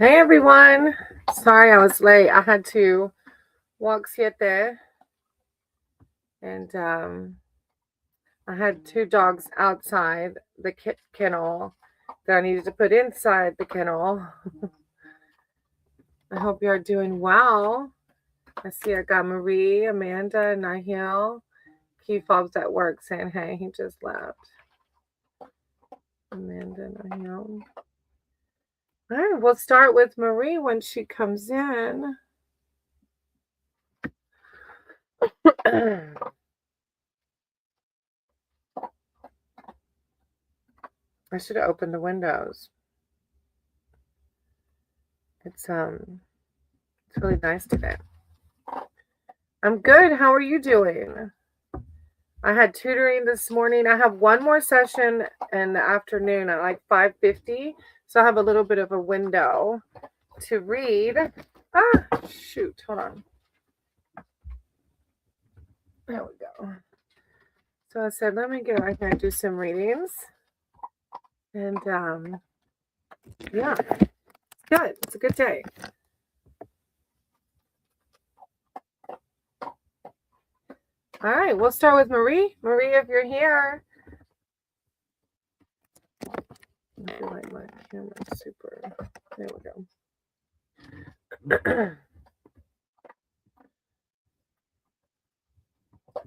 Hey everyone, sorry I was late. I had to walk siete and I had two dogs outside the kennel that I needed to put inside the kennel. I hope you are doing well. I see I got Marie, Amanda, Nahil. Key Fob's at work saying hey, he just left. Amanda, Nahil. All right, we'll start with Marie when she comes in. I should have opened the windows. It's really nice today. I'm good. How are you doing? I had tutoring this morning. I have one more session in the afternoon at like 5:50. So I have a little bit of a window to read. Shoot. Hold on. There we go. So I said, let me get right here and do some readings. And yeah, it's good. It's a good day. All right, we'll start with Marie. Marie, if you're here. I feel like my camera's super. There we go.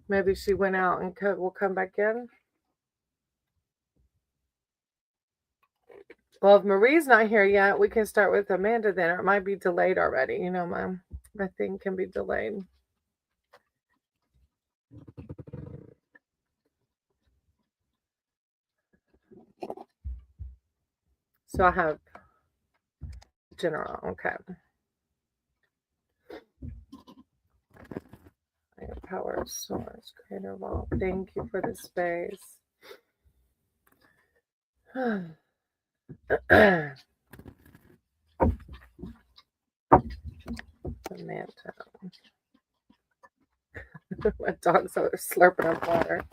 Maybe she went out and will come back in. Well, if Marie's not here yet, we can start with Amanda then. Or it might be delayed already. You know, my thing can be delayed. So I have general. Okay. Higher power source, creator of all. Thank you for the space. Amanda. My dog's are slurping up water.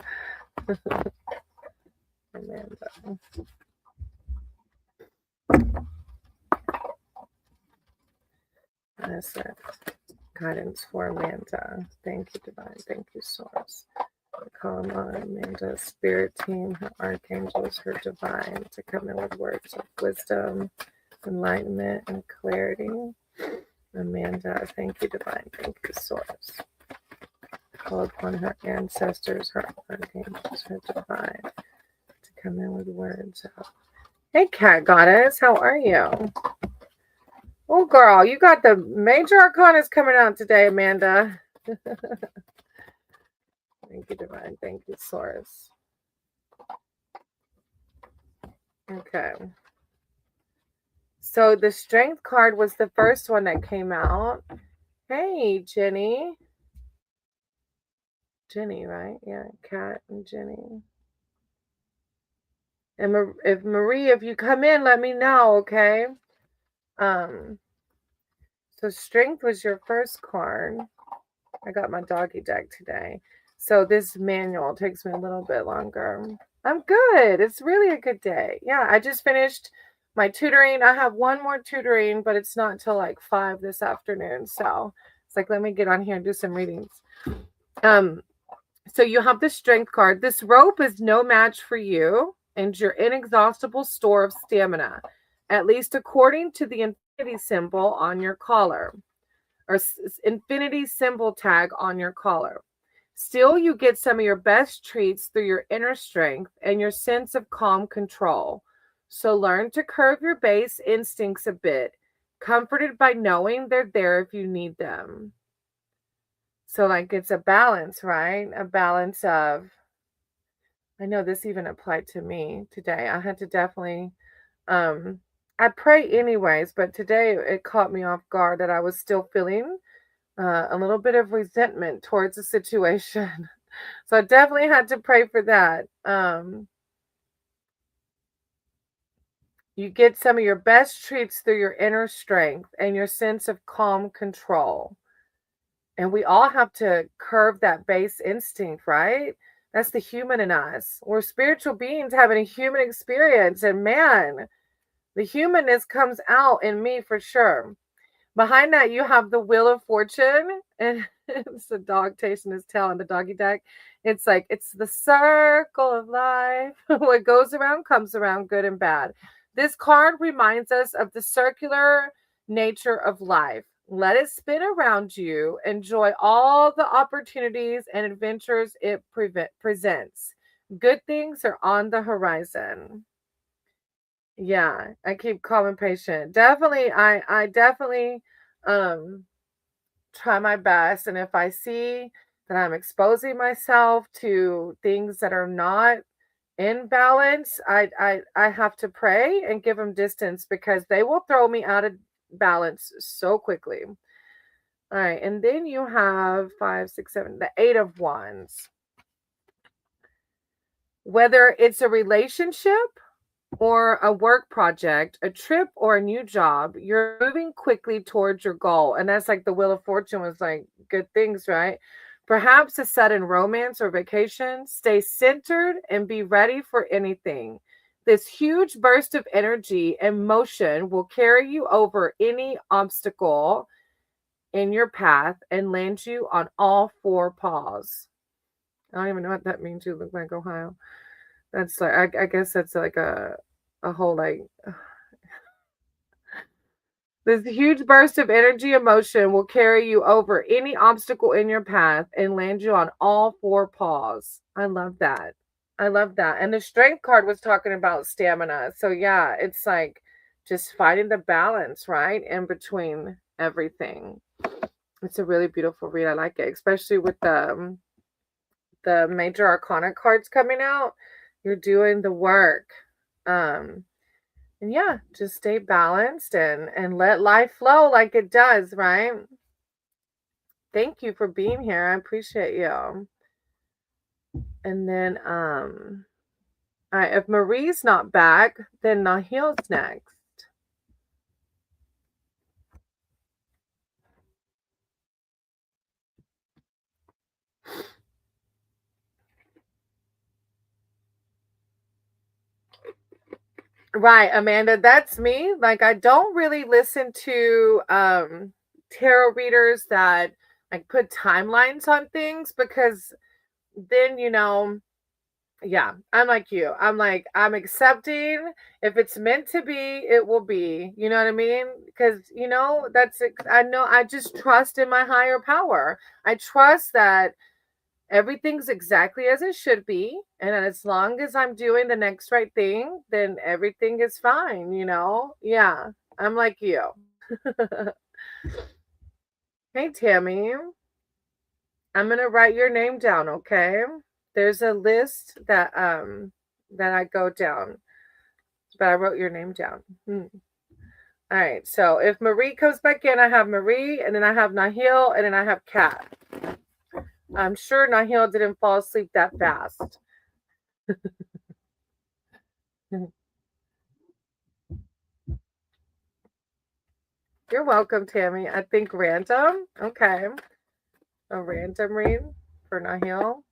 Amanda. That's it. Guidance for Amanda. Thank you, Divine. Thank you, Source. I call on Amanda's spirit team, her archangels, her divine, to come in with words of wisdom, enlightenment, and clarity. Amanda, thank you, Divine. Thank you, Source. Call upon her ancestors, her archangels, her divine, to come in with words of. Hey, Cat Goddess, how are you? Oh, girl, you got the major arcanas coming out today, Amanda. Thank you, Divine. Thank you, Source. Okay. So the Strength card was the first one that came out. Hey, Jenny. Jenny, right? Yeah, Kat and Jenny. And if Marie, if you come in, let me know, okay? So Strength was your first card. I got my doggy deck today. So this manual takes me a little bit longer. I'm good. It's really a good day. Yeah, I just finished my tutoring. I have one more tutoring, but it's not till like 5 this afternoon. So it's like, let me get on here and do some readings. So you have the Strength card. This rope is no match for you and your inexhaustible store of stamina, at least according to the infinity symbol on your collar, or infinity symbol tag on your collar. Still, you get some of your best treats through your inner strength and your sense of calm control. So learn to curb your base instincts a bit, comforted by knowing they're there if you need them. So, like, it's a balance, right? A balance of, I know this even applied to me today. I had to definitely, I pray anyways, but today it caught me off guard that I was still feeling a little bit of resentment towards the situation. So I definitely had to pray for that. You get some of your best treats through your inner strength and your sense of calm control. And we all have to curb that base instinct, right? That's the human in us. We're spiritual beings having a human experience. And man, The humanness comes out in me for sure. Behind that, you have the Wheel of Fortune, and it's the dog tasting his tail on the doggy deck. It's like, it's the circle of life. What goes around comes around, good and bad. This card reminds us of the circular nature of life. Let it spin around you. Enjoy all the opportunities and adventures it presents. Good things are on the horizon. Yeah, I keep calm and patient. Definitely, I definitely um try my best, and if I see that I'm exposing myself to things that are not in balance, I have to pray and give them distance because they will throw me out of balance so quickly. All right, and then you have 5, 6, 7, the 8 of Wands. Whether it's a relationship or a work project, a trip or a new job, you're moving quickly towards your goal. And that's like the Wheel of Fortune was like good things, right? Perhaps a sudden romance or vacation. Stay centered and be ready for anything. This huge burst of energy and motion will carry you over any obstacle in your path and land you on all four paws. I don't even know what that means. You look like Ohio. That's like I guess that's like a whole like this huge burst of energy emotion will carry you over any obstacle in your path and land you on all four paws. I love that. I love that. And the strength card was talking about stamina. So yeah, it's like just finding the balance, right? In between everything. It's a really beautiful read. I like it, especially with the major arcana cards coming out. You're doing the work. Um and yeah, just stay balanced and let life flow like it does, right? Thank you for being here. I appreciate you. And then all right, if Marie's not back, then Nahil's next. Right, Amanda, that's me. Like I don't really listen to tarot readers that like put timelines on things because then yeah, I'm like you. I'm like, I'm accepting. If it's meant to be, it will be. You know what I mean? Because, that's it. I know I just trust in my higher power. I trust that everything's exactly as it should be. And as long as I'm doing the next right thing, then everything is fine. Yeah, I'm like you. Hey, Tammy. I'm going to write your name down, okay? There's a list that I go down, but I wrote your name down. All right. So if Marie comes back in, I have Marie, and then I have Nahil, and then I have Kat. I'm sure Nahil didn't fall asleep that fast. You're welcome, Tammy. I think random. Okay. A random read for Nahil.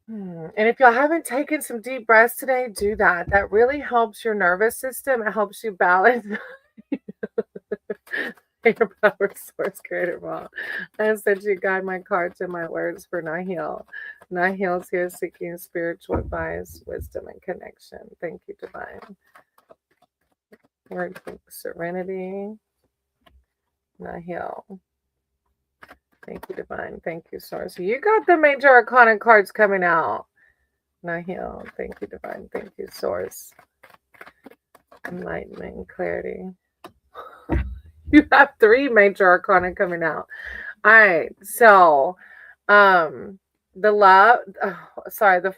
And if y'all haven't taken some deep breaths today, do that. That really helps your nervous system. It helps you balance your power source creator ball. I said you guide my cards and my words for Nahil. Nahil's here seeking spiritual advice, wisdom, and connection. Thank you, Divine. Word for serenity. Nahil. Thank you, Divine. Thank you, Source. You got the major arcana cards coming out. Nahil. Thank you, Divine. Thank you, Source. Enlightenment and clarity. You have 3 major arcana coming out. All right. So, the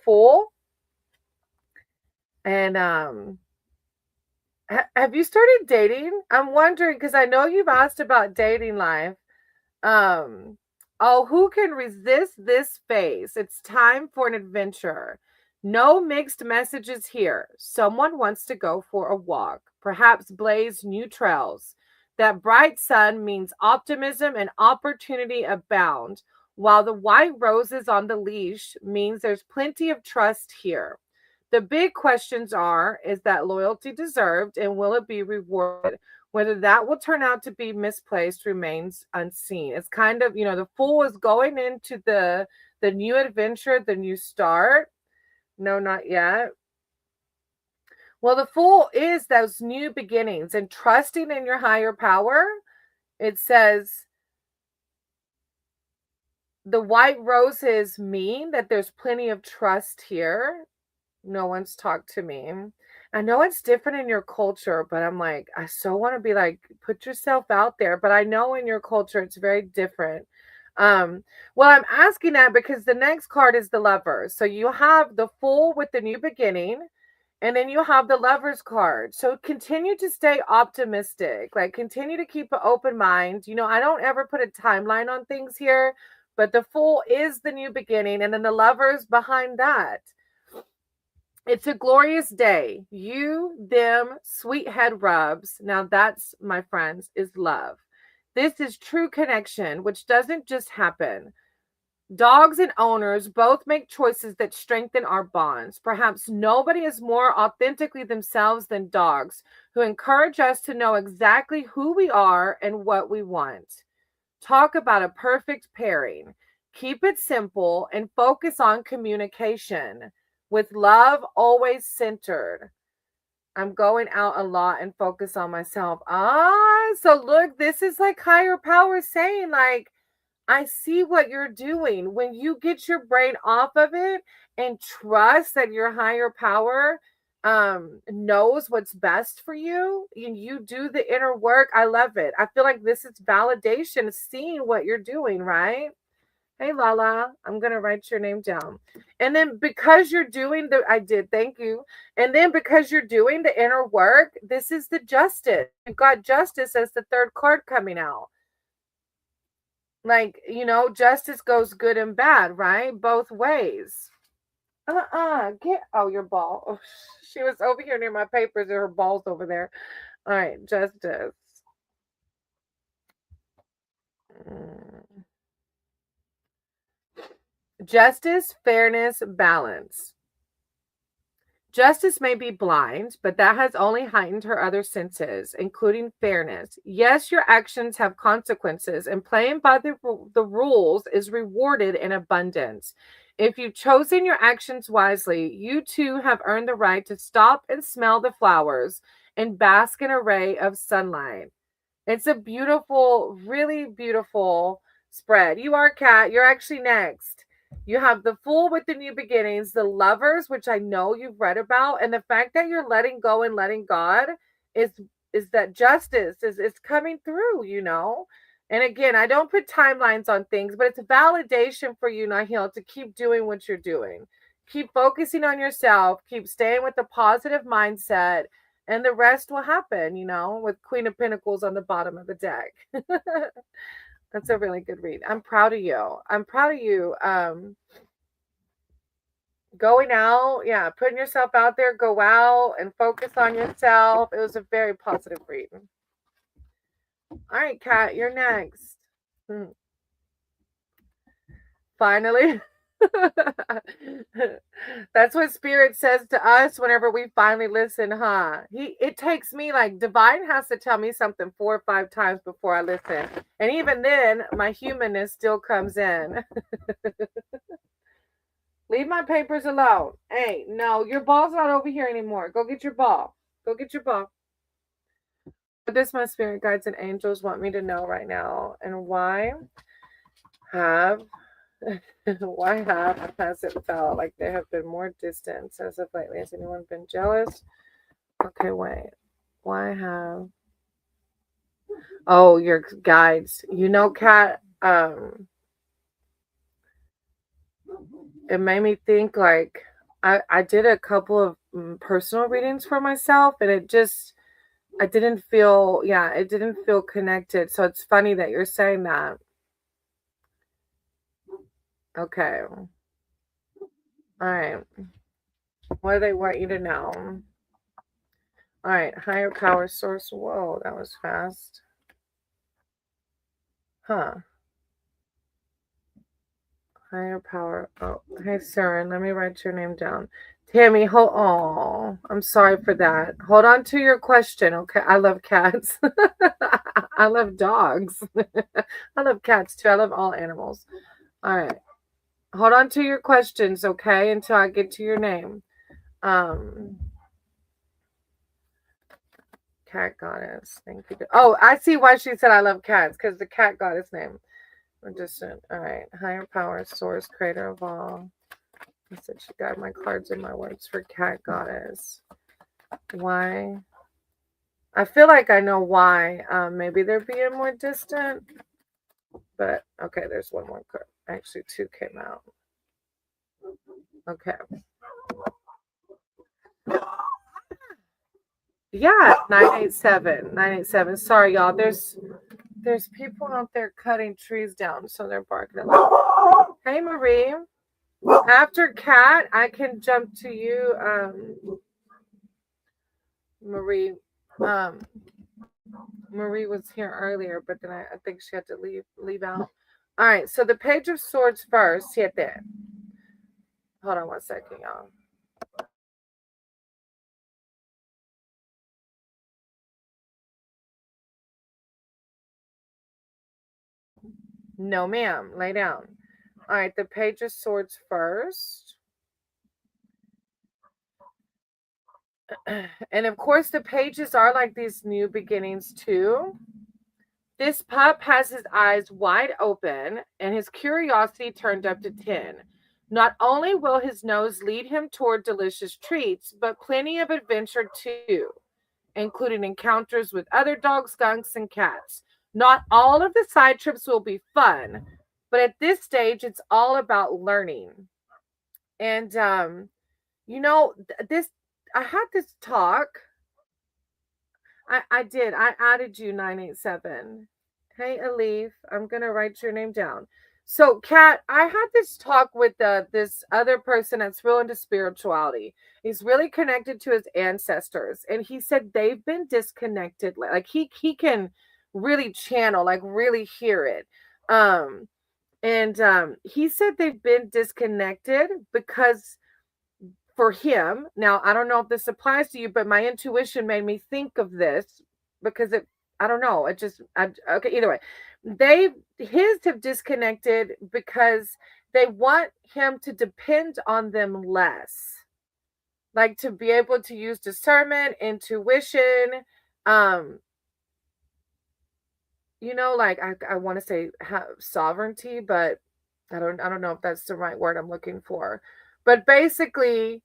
Fool. And have you started dating? I'm wondering because I know you've asked about dating life. Who can resist this phase? It's time for an adventure. No mixed messages here. Someone wants to go for a walk, perhaps blaze new trails. That bright sun means optimism and opportunity abound, while the white roses on the leash means there's plenty of trust here. The big questions are, is that loyalty deserved and will it be rewarded? Whether that will turn out to be misplaced remains unseen. It's kind of, the Fool is going into the new adventure, the new start. No, not yet. Well, the Fool is those new beginnings and trusting in your higher power. It says the white roses mean that there's plenty of trust here. No one's talked to me. I know it's different in your culture, but I'm like, I so want to be like, put yourself out there. But I know in your culture it's very different. Um, well, I'm asking that because the next card is the Lovers. So you have the Fool with the new beginning, and then you have the Lovers card. So continue to stay optimistic. Like continue to keep an open mind. I don't ever put a timeline on things here, but the Fool is the new beginning, and then the Lovers behind that. It's a glorious day. You, them, sweet head rubs. Now that's, my friends, is love. This is true connection, which doesn't just happen. Dogs and owners both make choices that strengthen our bonds. Perhaps nobody is more authentically themselves than dogs, who encourage us to know exactly who we are and what we want. Talk about a perfect pairing. Keep it simple and focus on communication with love always centered. I'm going out a lot and focus on myself. So look, this is like higher power saying, like, I see what you're doing. When you get your brain off of it and trust that your higher power knows what's best for you and you do the inner work, I love it. I feel like this is validation, seeing what you're doing, right? Hey Lala, I'm gonna write your name down. And then because you're doing I did, thank you. And then because you're doing the inner work, this is the Justice. You've got Justice as the third card coming out. Like, justice goes good and bad, right? Both ways. Your ball. Oh, she was over here near my papers and her ball's over there. All right, Justice. Mm. Justice, fairness, balance. Justice may be blind, but that has only heightened her other senses, including fairness. Yes, your actions have consequences, and playing by the rules is rewarded in abundance. If you've chosen your actions wisely, you too have earned the right to stop and smell the flowers and bask in a ray of sunlight. It's a beautiful, really beautiful spread. You are Kat. You're actually next. You have the Fool with the new beginnings, the Lovers, which I know you've read about, and the fact that you're letting go and letting God is that justice is coming through. And again, I don't put timelines on things, but it's a validation for you, Nahil, to keep doing what you're doing. Keep focusing on yourself, keep staying with a positive mindset, and the rest will happen, with Queen of Pentacles on the bottom of the deck. That's a really good read. I'm proud of you. I'm proud of you. Going out, yeah, putting yourself out there, go out and focus on yourself. It was a very positive read. All right, Kat, you're next. Finally. That's what Spirit says to us whenever we finally listen, huh? It takes me, like, Divine has to tell me something 4 or 5 times before I listen. And even then, my humanness still comes in. Leave my papers alone. Hey, no, your ball's not over here anymore. Go get your ball. Go get your ball. What does my spirit guides and angels want me to know right now? And why have has it felt like there have been more distance as of lately? Has anyone been jealous? Okay, wait. Why have your guides. Kat, it made me think, like, I did a couple of personal readings for myself, and it didn't feel connected. So it's funny that you're saying that. Okay. All right. What do they want you to know? All right. Higher power source. Whoa, that was fast. Huh. Higher power. Oh, hey, Saren, let me write your name down. Tammy, oh, I'm sorry for that. Hold on to your question, okay? I love cats. I love dogs. I love cats too. I love all animals. All right. Hold on to your questions, okay, until I get to your name. Um, Cat goddess. Thank you. Oh, I see why she said I love cats, because the cat goddess name. Magician. All right. Higher power, source, creator of all. I said she got my cards and my words for cat goddess. Why? I feel like I know why. Maybe they're being more distant. But okay, there's one more card. Actually, two came out. Okay. Yeah, 987. 987. Sorry, y'all. There's people out there cutting trees down, so they're barking a lot. Hey, Marie. After Cat, I can jump to you, Marie. Um, Marie was here earlier, but then I think she had to leave out. All right, so the Page of Swords first. Siete. Hold on one second, y'all. No, ma'am. Lay down. All right, the Page of Swords first. And of course, the pages are like these new beginnings, too. This pup has his eyes wide open and his curiosity turned up to 10. Not only will his nose lead him toward delicious treats, but plenty of adventure, too, including encounters with other dogs, skunks, and cats. Not all of the side trips will be fun, but at this stage, it's all about learning. And this I had this talk. I did. I added you 987. Hey Alif, I'm gonna write your name down. So, Kat, I had this talk with this other person that's real into spirituality. He's really connected to his ancestors, and he said they've been disconnected. Like he can really channel, like really hear it. And he said they've been disconnected because for him, now I don't know if this applies to you, but my intuition made me think of this because I don't know, okay, either way, his have disconnected because they want him to depend on them less, like to be able to use discernment, intuition, um, like I want to say sovereignty, but I don't know if that's the right word I'm looking for, but basically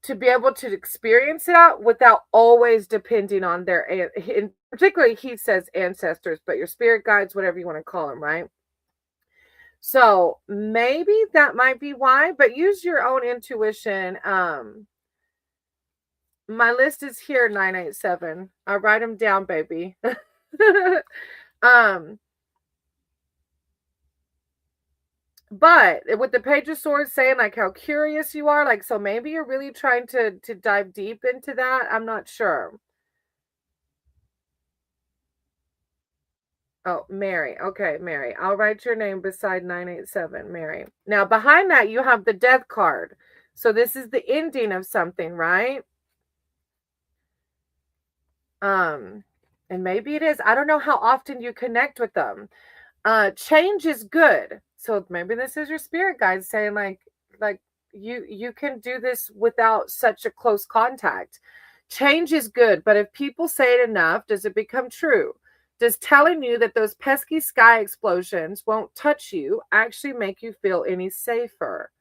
to be able to experience it without always depending on in particularly he says ancestors, but your spirit guides, whatever you want to call them, right? So maybe that might be why, but use your own intuition. My list is here, 987. I'll write them down, baby. um But with the Page of Swords saying like how curious you are, like so maybe you're really trying to dive deep into that. I'm not sure. Oh, Mary. Okay, Mary. I'll write your name beside 987, Mary. Now, behind that, you have the death card. So this is the ending of something, right? And maybe it is. I don't know how often you connect with them. Change is good. So maybe this is your spirit guide saying like you can do this without such a close contact. Change is good, but if people say it enough, does it become true? Does telling you that those pesky sky explosions won't touch you actually make you feel any safer?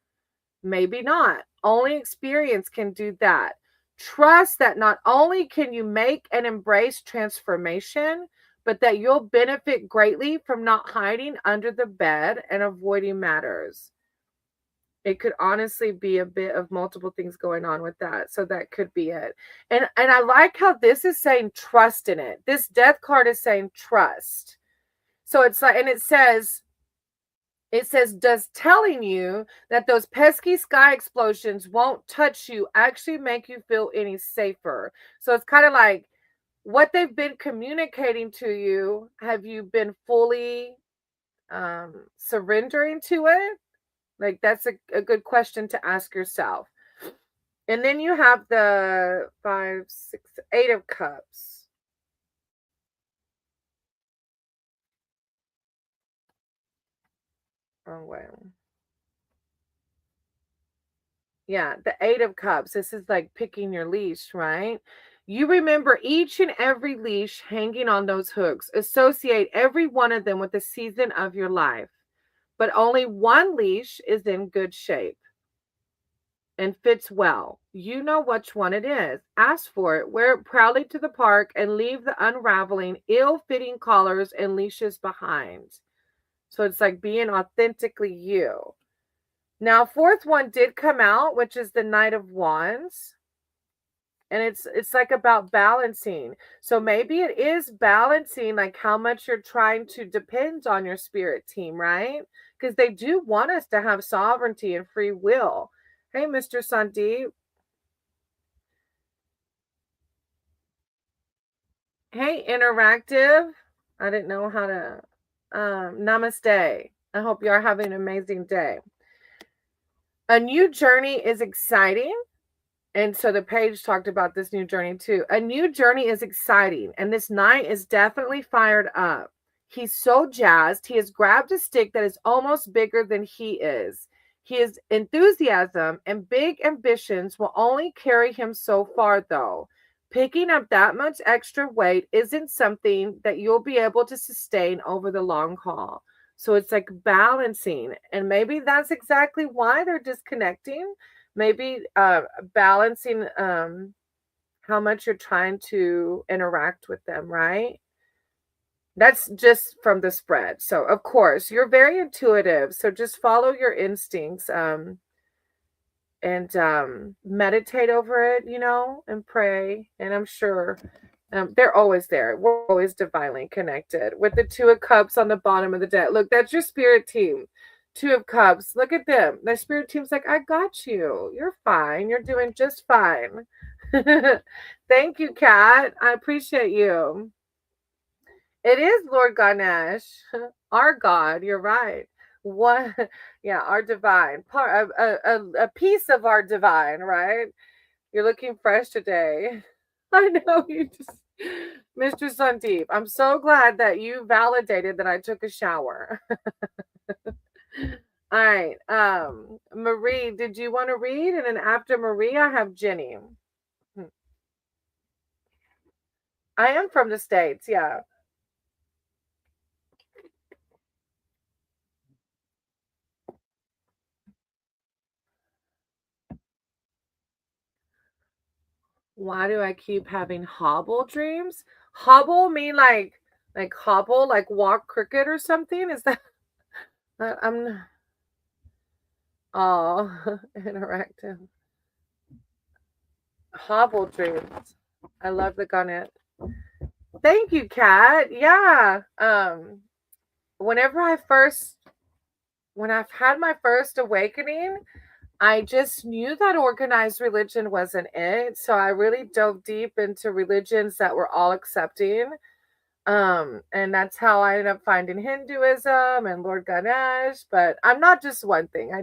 Maybe not. Only experience can do that. Trust that not only can you make and embrace transformation, but that you'll benefit greatly from not hiding under the bed and avoiding matters. It could honestly be a bit of multiple things going on with that. So that could be it. And I like how this is saying trust in it. This death card is saying trust. So it's like, and it says, does telling you that those pesky sky explosions won't touch you actually make you feel any safer? So it's kind of like what they've been communicating to you. Have you been fully surrendering to it? Like that's a good question to ask yourself. And then you have the 5, 6, 8 of cups. Wrong way. Yeah, the 8 of cups. This is like picking your leash, right? You remember each and every leash hanging on those hooks. Associate every one of them with the season of your life. But only one leash is in good shape and fits well. You know which one it is. Ask for it, wear it proudly to the park, and leave the unraveling, ill fitting collars and leashes behind. So it's like being authentically you. Now, fourth one did come out, which is the Knight of Wands. And it's like about balancing. So maybe it is balancing like how much you're trying to depend on your spirit team, right? Because they do want us to have sovereignty and free will. Hey, Mr. Sandeep. Hey, interactive. I didn't know how to namaste. I hope you are having an amazing day. A new journey is exciting. And so the page talked about this new journey too. A new journey is exciting, and this knight is definitely fired up. He's so jazzed. He has grabbed a stick that is almost bigger than he is. His enthusiasm and big ambitions will only carry him so far, though. Picking up that much extra weight isn't something that you'll be able to sustain over the long haul. So it's like balancing. And maybe that's exactly why they're disconnecting. Maybe balancing how much you're trying to interact with them, right? That's just from the spread. So, of course, you're very intuitive. So just follow your instincts and meditate over it, and pray. And I'm sure they're always there. We're always divinely connected. With the 2 of Cups on the bottom of the deck. Look, that's your spirit team. 2 of Cups. Look at them. The spirit team's like, I got you. You're fine. You're doing just fine. Thank you, Kat. I appreciate you. It is Lord Ganesh, our God. You're right. One, yeah, our divine part, a piece of our divine, right? You're looking fresh today. I know you just, Mr. Sandeep. I'm so glad that you validated that I took a shower. All right. Marie, did you want to read? And then after Marie, I have Jenny. Hmm. I am from the States, yeah. Why do I keep having hobble dreams? Hobble mean like hobble, like walk crooked or something? Is that I'm oh interactive. Hobble dreams. I love the gunnet. Thank you, Kat. Yeah. Whenever I first when I've had my first awakening, I just knew that organized religion wasn't it. So I really dove deep into religions that were all accepting. And that's how I ended up finding Hinduism and Lord Ganesh. But I'm not just one thing. I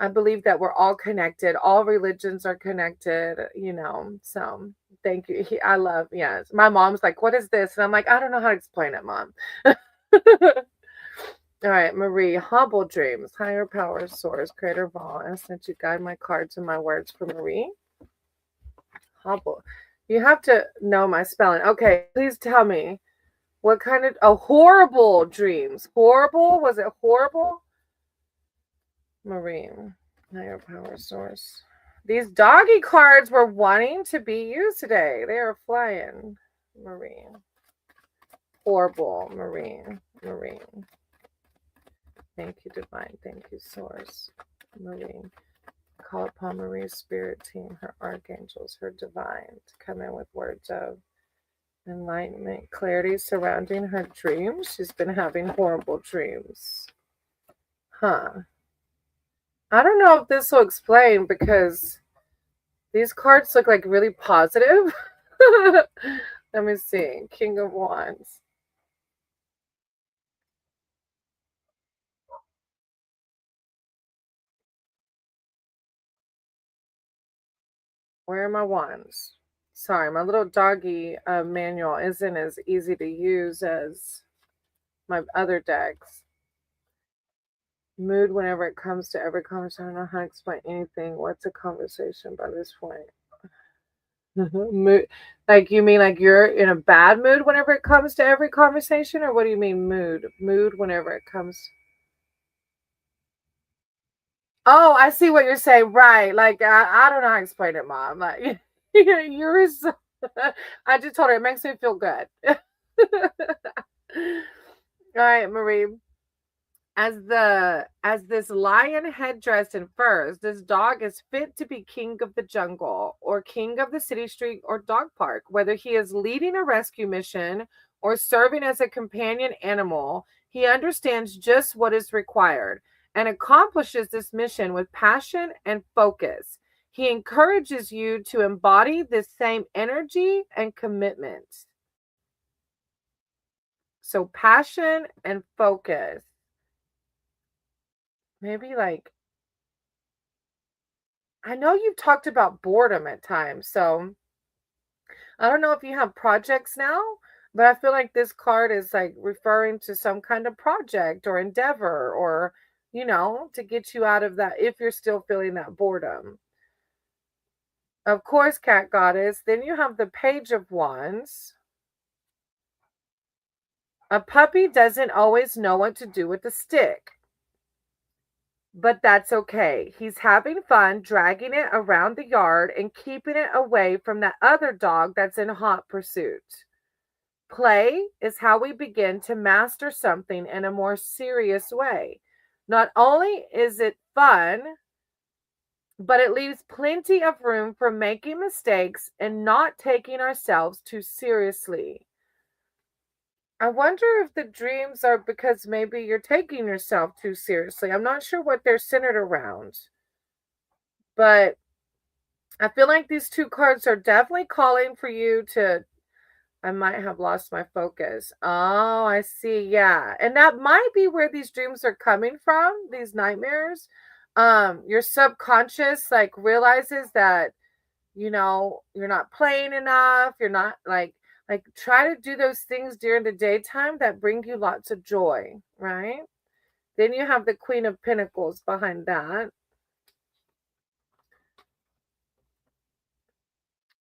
believe that we're all connected. All religions are connected. So thank you. I love, yes. My mom's like, what is this? And I'm like, I don't know how to explain it, mom. All right, Marie, Hubble Dreams, Higher Power Source, Creator of All. I sent you guide my cards and my words for Marie. Hubble. You have to know my spelling. Okay, please tell me what kind of horrible dreams. Horrible? Was it horrible? Marie, Higher Power Source. These doggy cards were wanting to be used today. They are flying. Marie. Horrible. Marie. Marie. Thank you, Divine. Thank you, Source. Marie. Call upon Marie's spirit team, her archangels, her divine, to come in with words of enlightenment, clarity surrounding her dreams. She's been having horrible dreams. Huh. I don't know if this will explain because these cards look like really positive. Let me see. King of Wands. Where are my wands? Sorry, my little doggy manual isn't as easy to use as my other decks. Mood whenever it comes to every conversation. I don't know how to explain anything. What's a conversation by this point? Mood, like you mean like you're in a bad mood whenever it comes to every conversation, or what do you mean mood? Mood whenever it comes. Oh, I see what you're saying. Right. Like I don't know how to explain it, Mom. Like you're so, I just told her it makes me feel good. All right, Marie. As this lion headdressed in furs, this dog is fit to be king of the jungle or king of the city street or dog park. Whether he is leading a rescue mission or serving as a companion animal, he understands just what is required and accomplishes this mission with passion and focus. He encourages you to embody this same energy and commitment. So passion and focus. Maybe like I know you've talked about boredom at times, so I don't know if you have projects now, but I feel like this card is like referring to some kind of project or endeavor or, to get you out of that if you're still feeling that boredom. Of course, Cat Goddess. Then you have the Page of Wands. A puppy doesn't always know what to do with a stick. But that's okay. He's having fun dragging it around the yard and keeping it away from that other dog that's in hot pursuit. Play is how we begin to master something in a more serious way. Not only is it fun, but it leaves plenty of room for making mistakes and not taking ourselves too seriously. I wonder if the dreams are because maybe you're taking yourself too seriously. I'm not sure what they're centered around, but I feel like these two cards are definitely calling for you to. I might have lost my focus. Oh, I see. Yeah. And that might be where these dreams are coming from, these nightmares. Your subconscious like realizes that, you're not playing enough. You're not like try to do those things during the daytime that bring you lots of joy, right? Then you have the Queen of Pentacles behind that.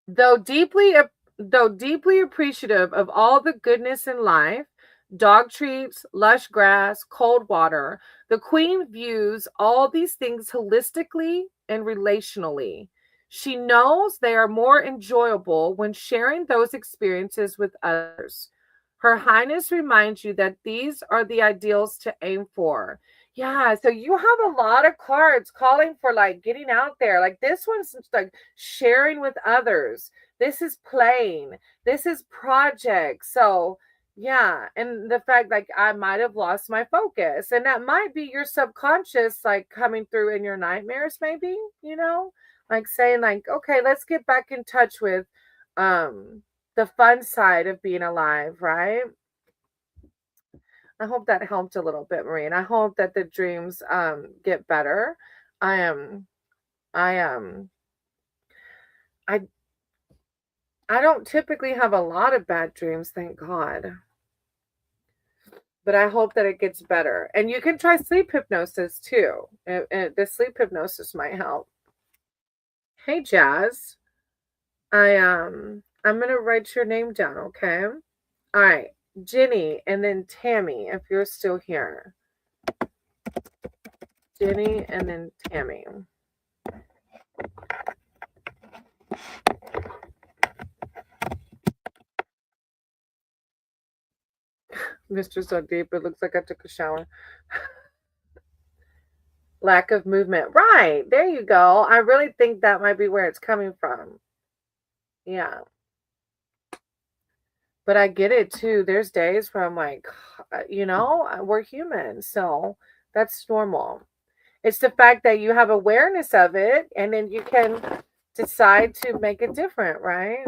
Though deeply though deeply appreciative of all the goodness in life, dog treats, lush grass, cold water, the queen views all these things holistically and relationally. She knows they are more enjoyable when sharing those experiences with others. Her Highness reminds you that these are the ideals to aim for. Yeah, so you have a lot of cards calling for like getting out there. Like this one's like sharing with others. This is playing. This is project. So, yeah, and the fact like I might have lost my focus and that might be your subconscious like coming through in your nightmares maybe, like saying like, "Okay, let's get back in touch with the fun side of being alive," right? I hope that helped a little bit, Marie, and I hope that the dreams get better. I am I I don't typically have a lot of bad dreams, thank God. But I hope that it gets better. And you can try sleep hypnosis too. The sleep hypnosis might help. Hey Jazz. I'm gonna write your name down, okay? All right. Jenny and then Tammy, if you're still here. Jenny and then Tammy. Mr. So deep, it looks like I took a shower. Lack of movement. Right. There you go. I really think that might be where it's coming from. Yeah. But I get it too. There's days where I'm like, we're human. So that's normal. It's the fact that you have awareness of it and then you can decide to make it different, right?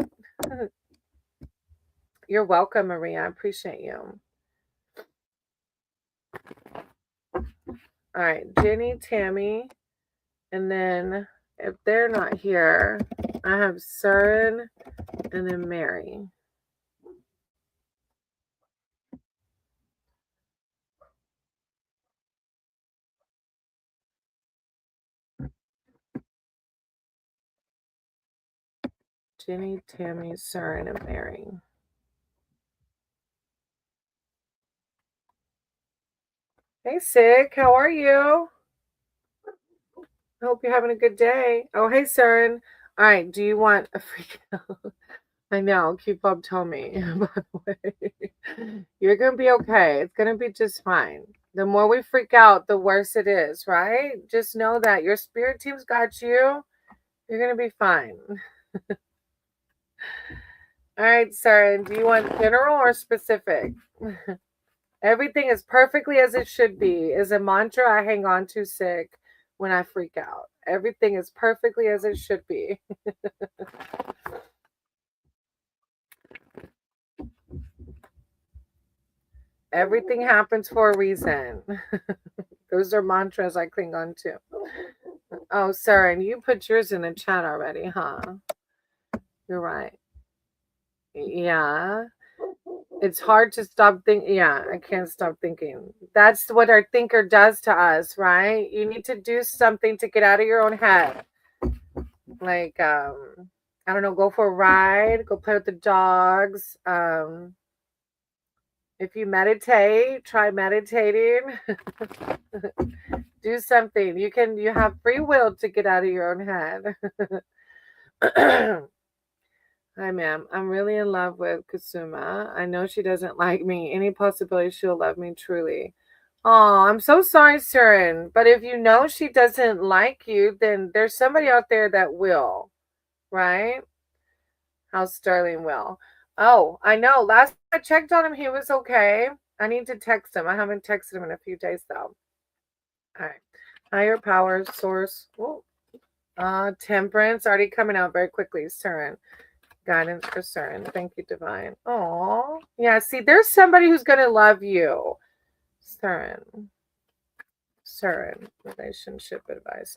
You're welcome, Maria. I appreciate you. All right, Jenny, Tammy, and then if they're not here, I have Søren and then Mary. Jenny, Tammy, Søren, and Mary. Hey, Sig, how are you? I hope you're having a good day. Oh, hey, Søren. All right, do you want a freak out? I know, keep up, tell me, by the way. You're going to be okay. It's going to be just fine. The more we freak out, the worse it is, right? Just know that your spirit team's got you. You're going to be fine. All right, Søren, do you want general or specific? Everything is perfectly as it should be is a mantra I hang on to sick when I freak out. Everything is perfectly as it should be. Everything happens for a reason. Those are mantras I cling on to. Oh, Søren, you put yours in the chat already, huh? You're right. Yeah. It's hard to stop thinking. Yeah, I can't stop thinking. That's what our thinker does to us, right? You need to do something to get out of your own head. Like, I don't know, go for a ride, go play with the dogs. If you meditate, try meditating. Do something. You have free will to get out of your own head. Hi, ma'am. I'm really in love with Kusuma. I know she doesn't like me. Any possibility she'll love me truly. Oh, I'm so sorry, Søren. But if you know she doesn't like you, then there's somebody out there that will, right? How Sterling will. Oh, I know. Last time I checked on him, he was okay. I need to text him. I haven't texted him in a few days, though. All right. Higher power source. Whoa. Temperance already coming out very quickly, Søren. Guidance for Søren. Thank you, Divine. Oh, yeah. See, there's somebody who's going to love you. Søren. Relationship advice.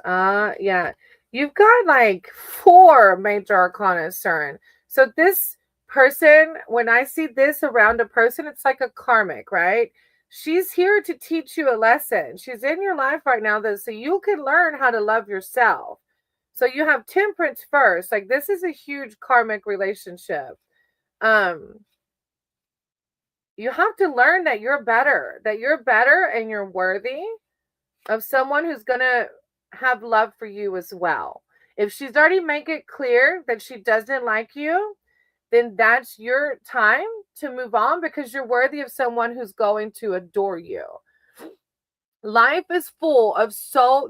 Yeah. You've got like 4 major arcana, Søren. So this person, when I see this around a person, it's like a karmic, right? She's here to teach you a lesson. She's in your life right now so you can learn how to love yourself. So you have temperance first. Like this is a huge karmic relationship. You have to learn that you're better and you're worthy of someone who's going to have love for you as well. If she's already made it clear that she doesn't like you, then that's your time to move on because you're worthy of someone who's going to adore you. Life is full of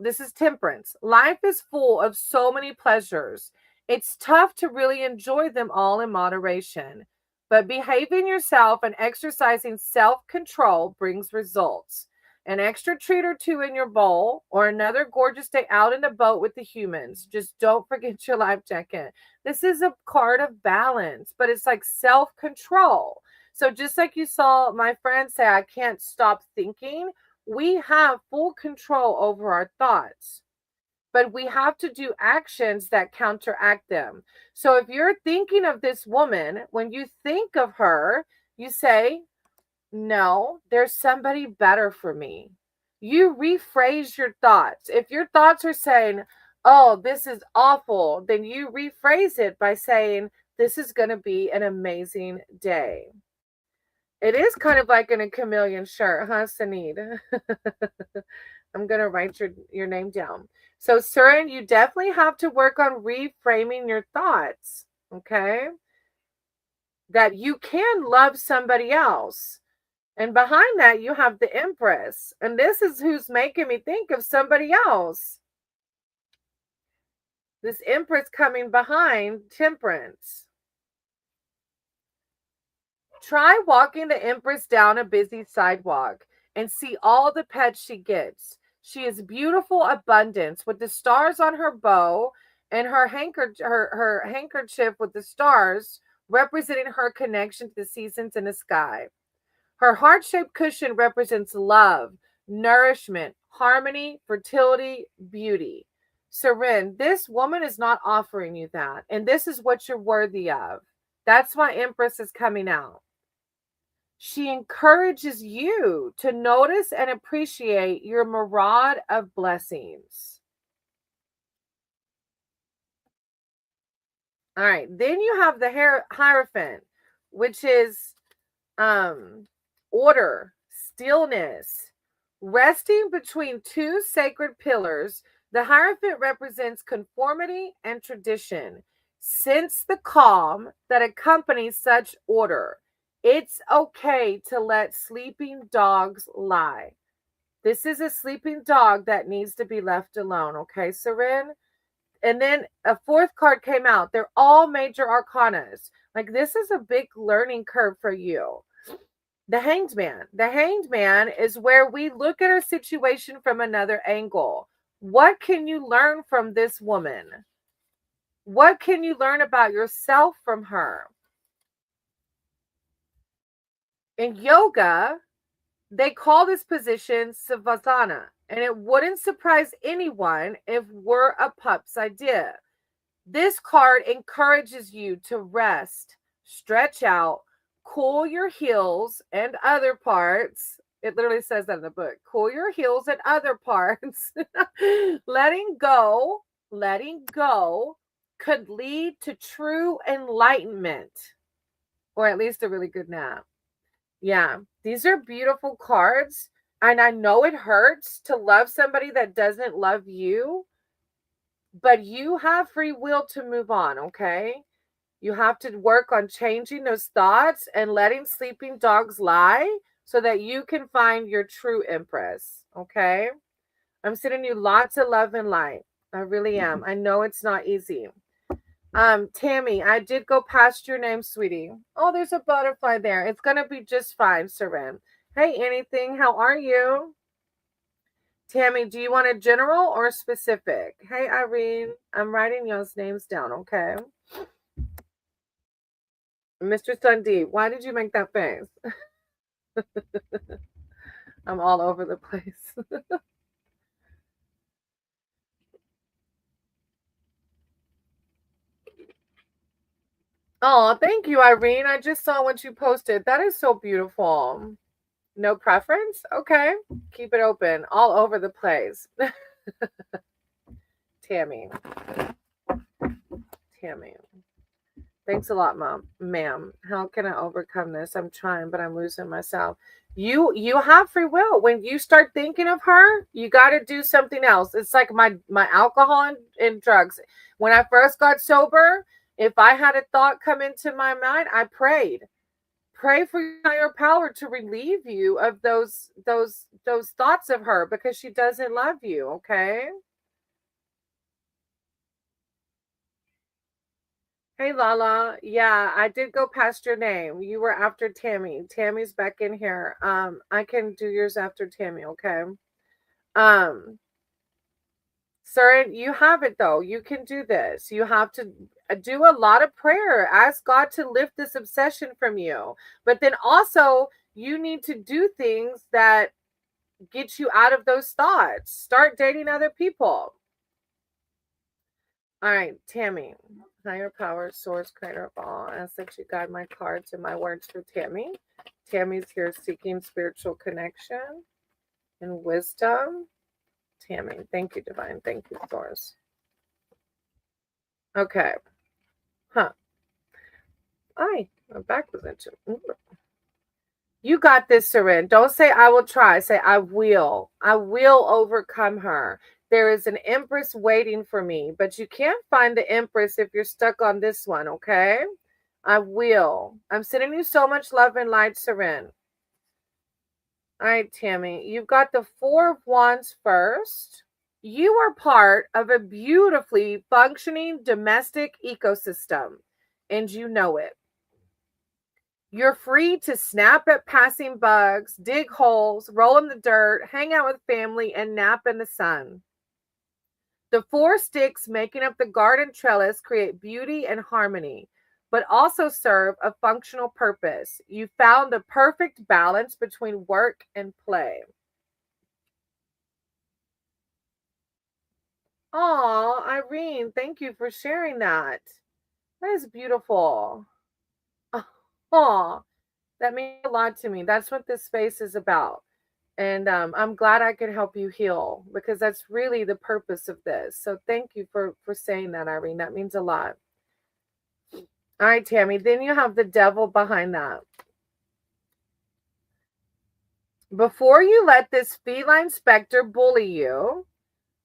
this is temperance. Life is full of so many pleasures. It's tough to really enjoy them all in moderation. But behaving yourself and exercising self-control brings results. An extra treat or 2 in your bowl or another gorgeous day out in a boat with the humans. Just don't forget your life jacket. This is a card of balance, but it's like self-control. So just like you saw my friend say, I can't stop thinking, we have full control over our thoughts, but we have to do actions that counteract them. So if you're thinking of this woman, when you think of her, you say, no, there's somebody better for me. You rephrase your thoughts. If your thoughts are saying, oh, this is awful, then you rephrase it by saying, this is going to be an amazing day. It is kind of like in a chameleon shirt, huh, Sanid? I'm going to write your name down. So, Søren, you definitely have to work on reframing your thoughts, okay? That you can love somebody else. And behind that, you have the Empress. And this is who's making me think of somebody else. This Empress coming behind Temperance. Try walking the Empress down a busy sidewalk and see all the pets she gets. She is beautiful abundance with the stars on her bow and her handkerchief with the stars representing her connection to the seasons in the sky. Her heart-shaped cushion represents love, nourishment, harmony, fertility, beauty. Seren, this woman is not offering you that. And this is what you're worthy of. That's why Empress is coming out. She encourages you to notice and appreciate your mirage of blessings. All right. Then you have the Hierophant, which is order, stillness, resting between two sacred pillars. The Hierophant represents conformity and tradition. Sense the calm that accompanies such order. It's okay to let sleeping dogs lie. This is a sleeping dog that needs to be left alone, okay, Seren? And then a fourth card came out. They're all major arcanas. Like, this is a big learning curve for you. The Hanged Man. The Hanged Man is where we look at our situation from another angle. What can you learn from this woman? What can you learn about yourself from her? In yoga, they call this position Savasana, and it wouldn't surprise anyone if we're a pup's idea. This card encourages you to rest, stretch out, cool your heels and other parts. It literally says that in the book. Cool your heels and other parts. letting go could lead to true enlightenment, or at least a really good nap. Yeah, these are beautiful cards. And I know it hurts to love somebody that doesn't love you, but you have free will to move on, okay? You have to work on changing those thoughts and letting sleeping dogs lie so that you can find your true Empress, okay? I'm sending you lots of love and light. I really am. I know it's not easy. Tammy, I did go past your name, sweetie. Oh, there's a butterfly there. It's going to be just fine, Seren. Hey, anything, how are you? Tammy, do you want a general or specific? Hey, Irene, I'm writing y'all's names down, okay? Mr. Sundeep, why did you make that face? I'm all over the place. Oh, thank you, Irene. I just saw what you posted. That is so beautiful. No preference? Okay. Keep it open. All over the place. Tammy. Tammy. Thanks a lot, ma'am. How can I overcome this? I'm trying, but I'm losing myself. You have free will. When you start thinking of her, you got to do something else. It's like my alcohol and drugs. When I first got sober, if I had a thought come into my mind, I prayed. Pray for your higher power to relieve you of those thoughts of her, because she doesn't love you, okay? Hey Lala, yeah, I did go past your name. You were after Tammy. Tammy's back in here. I can do yours after Tammy, okay? Um, Sir, you have it though. You can do this. You have to do a lot of prayer. Ask God to lift this obsession from you. But then also, you need to do things that get you out of those thoughts. Start dating other people. All right, Tammy. Higher power, source, creator of all. I ask that you guide my cards and my words for Tammy. Tammy's here seeking spiritual connection and wisdom. Tammy, thank you, divine. Thank you, source. Okay. Huh. My back was itching. You got this, Seren. Don't say I will try. Say I will. I will overcome her. There is an Empress waiting for me, but you can't find the Empress if you're stuck on this one, okay? I will. I'm sending you so much love and light, Seren. All right, Tammy. You've got the Four of Wands first. You are part of a beautifully functioning domestic ecosystem, and you know it. You're free to snap at passing bugs, dig holes, roll in the dirt, hang out with family, and nap in the sun. The four sticks making up the garden trellis create beauty and harmony, but also serve a functional purpose. You found the perfect balance between work and play. Oh, Irene, thank you for sharing that. That is beautiful. Oh, that means a lot to me. That's what this space is about. And I'm glad I could help you heal because that's really the purpose of this. So thank you for saying that, Irene. That means a lot. All right, Tammy. Then you have the devil behind that. Before you let this feline specter bully you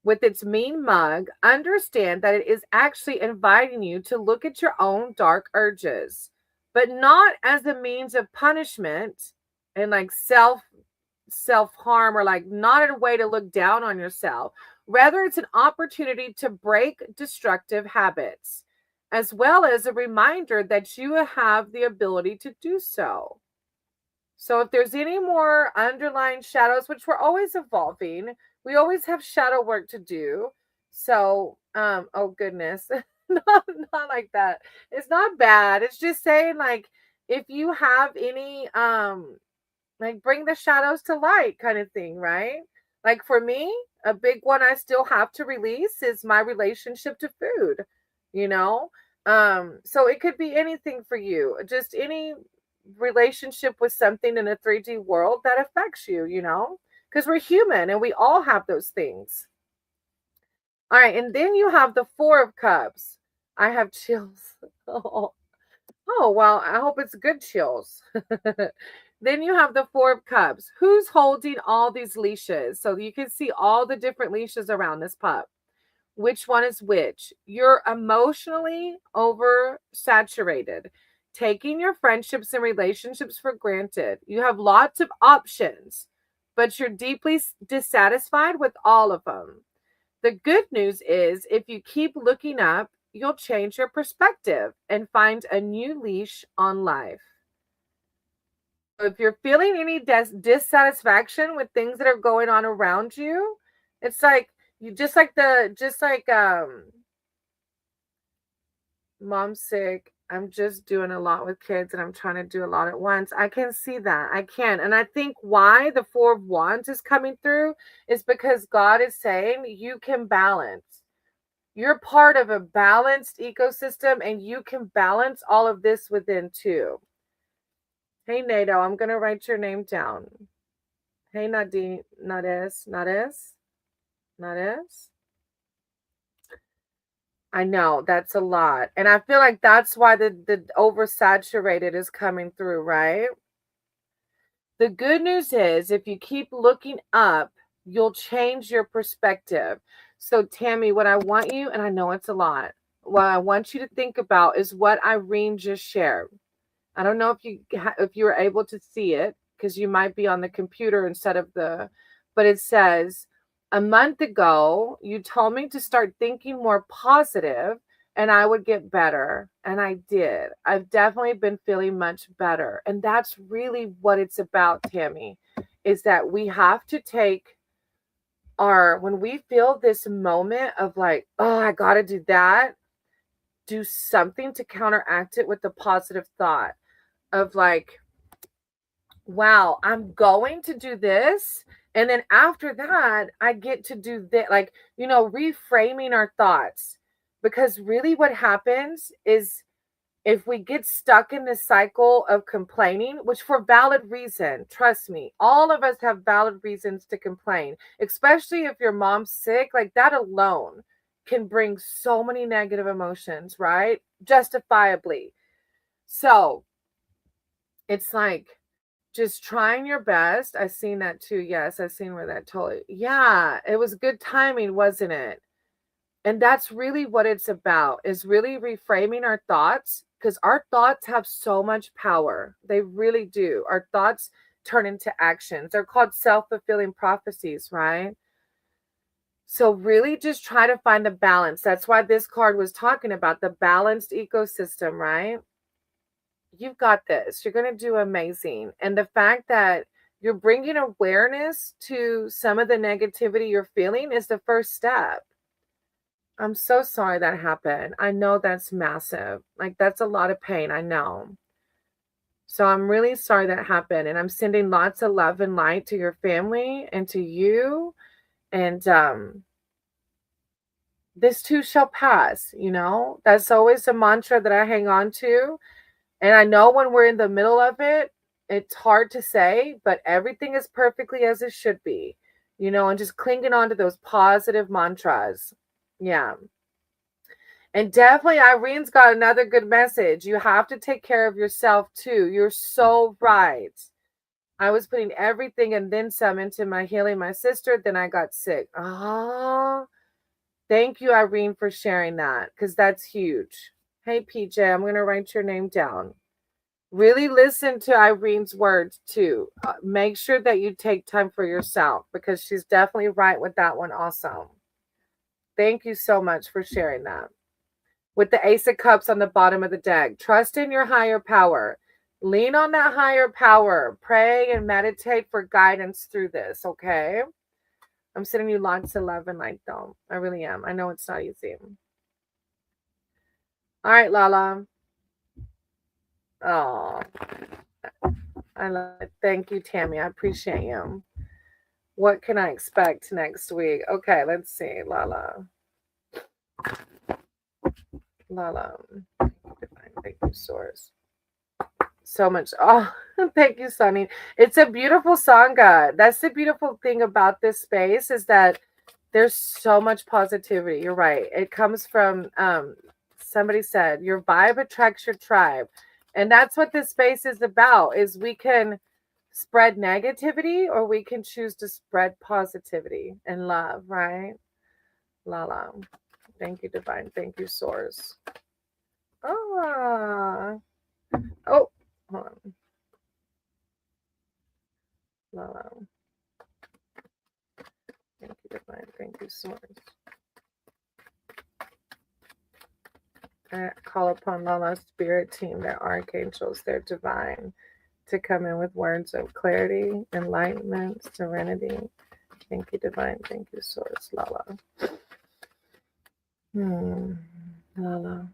with its mean mug, understand that it is actually inviting you to look at your own dark urges, but not as a means of punishment and like self harm, or like not in a way to look down on yourself. Rather, it's an opportunity to break destructive habits, as well as a reminder that you have the ability to do so. So if there's any more underlying shadows, which we're always evolving, we always have shadow work to do. So, oh goodness, not like that. It's not bad. It's just saying like if you have any like bring the shadows to light kind of thing, right? Like for me, a big one I still have to release is my relationship to food, you know? So it could be anything for you, just any relationship with something in a 3D world that affects you, you know? Because we're human and we all have those things. All right, and then you have the Four of Cups. I have chills. Oh, well, I hope it's good chills. Then you have the Four of Cups. Who's holding all these leashes? So you can see all the different leashes around this pup. Which one is which? You're emotionally oversaturated, taking your friendships and relationships for granted. You have lots of options, but you're deeply dissatisfied with all of them. The good news is if you keep looking up, you'll change your perspective and find a new leash on life. So if you're feeling any dissatisfaction with things that are going on around you, it's like you just like mom's sick. I'm just doing a lot with kids and I'm trying to do a lot at once. I can see that. I can. And I think why the Four of Wands is coming through is because God is saying you can balance. You're part of a balanced ecosystem and you can balance all of this within too. Hey, Nato, I'm going to write your name down. Hey, Nadine, Nades. I know that's a lot. And I feel like that's why the oversaturated is coming through, right? The good news is if you keep looking up, you'll change your perspective. So, Tammy, what I want you, and I know it's a lot, what I want you to think about is what Irene just shared. I don't know if you were able to see it because you might be on the computer instead of but it says, a month ago, you told me to start thinking more positive and I would get better. And I did. I've definitely been feeling much better. And that's really what it's about, Tammy, is that we have to take when we feel this moment of like, oh, I got to do that, do something to counteract it with the positive thought of like, wow, I'm going to do this. And then after that, I get to do that. Like, reframing our thoughts. Because really what happens is if we get stuck in this cycle of complaining, which for valid reason, trust me, all of us have valid reasons to complain, especially if your mom's sick, like that alone can bring so many negative emotions, right? Justifiably. So it's like, just trying your best. I've seen that too. Yes, I've seen where that totally. Yeah, it was good timing, wasn't it? And that's really what it's about, is really reframing our thoughts, because our thoughts have so much power. They really do. Our thoughts turn into actions. They're called self-fulfilling prophecies, right? So really just try to find the balance. That's why this card was talking about the balanced ecosystem, right? You've got this. You're going to do amazing. And the fact that you're bringing awareness to some of the negativity you're feeling is the first step. I'm so sorry that happened. I know that's massive. Like, that's a lot of pain. I know. So I'm really sorry that happened. And I'm sending lots of love and light to your family and to you. And this too shall pass, That's always a mantra that I hang on to. And I know when we're in the middle of it, it's hard to say, but everything is perfectly as it should be, and just clinging on to those positive mantras. Yeah. And definitely, Irene's got another good message. You have to take care of yourself too. You're so right. I was putting everything and then some into my healing my sister. Then I got sick. Oh, thank you, Irene, for sharing that because that's huge. Hey, PJ, I'm going to write your name down. Really listen to Irene's words too. Make sure that you take time for yourself because she's definitely right with that one also. Thank you so much for sharing that. With the Ace of Cups on the bottom of the deck, trust in your higher power. Lean on that higher power. Pray and meditate for guidance through this, okay? I'm sending you lots of love and light, though. I really am. I know it's not easy. All right, Lala. Oh, I love it. Thank you, Tammy. I appreciate you. What can I expect next week? Okay, let's see, Lala. Lala. Thank you, Source. So much. Oh, thank you, Sunny. It's a beautiful Sangha. That's the beautiful thing about this space is that there's so much positivity. You're right. It comes from somebody said your vibe attracts your tribe. And that's what this space is about is we can spread negativity or we can choose to spread positivity and love, right? Lala. Thank you, Divine. Thank you, Source. Oh, hold on. Lala. Thank you, Divine. Thank you, Source. I call upon Lala's spirit team, their archangels, their divine, to come in with words of clarity, enlightenment, serenity. Thank you, Divine. Thank you, Source. Lala. Lala.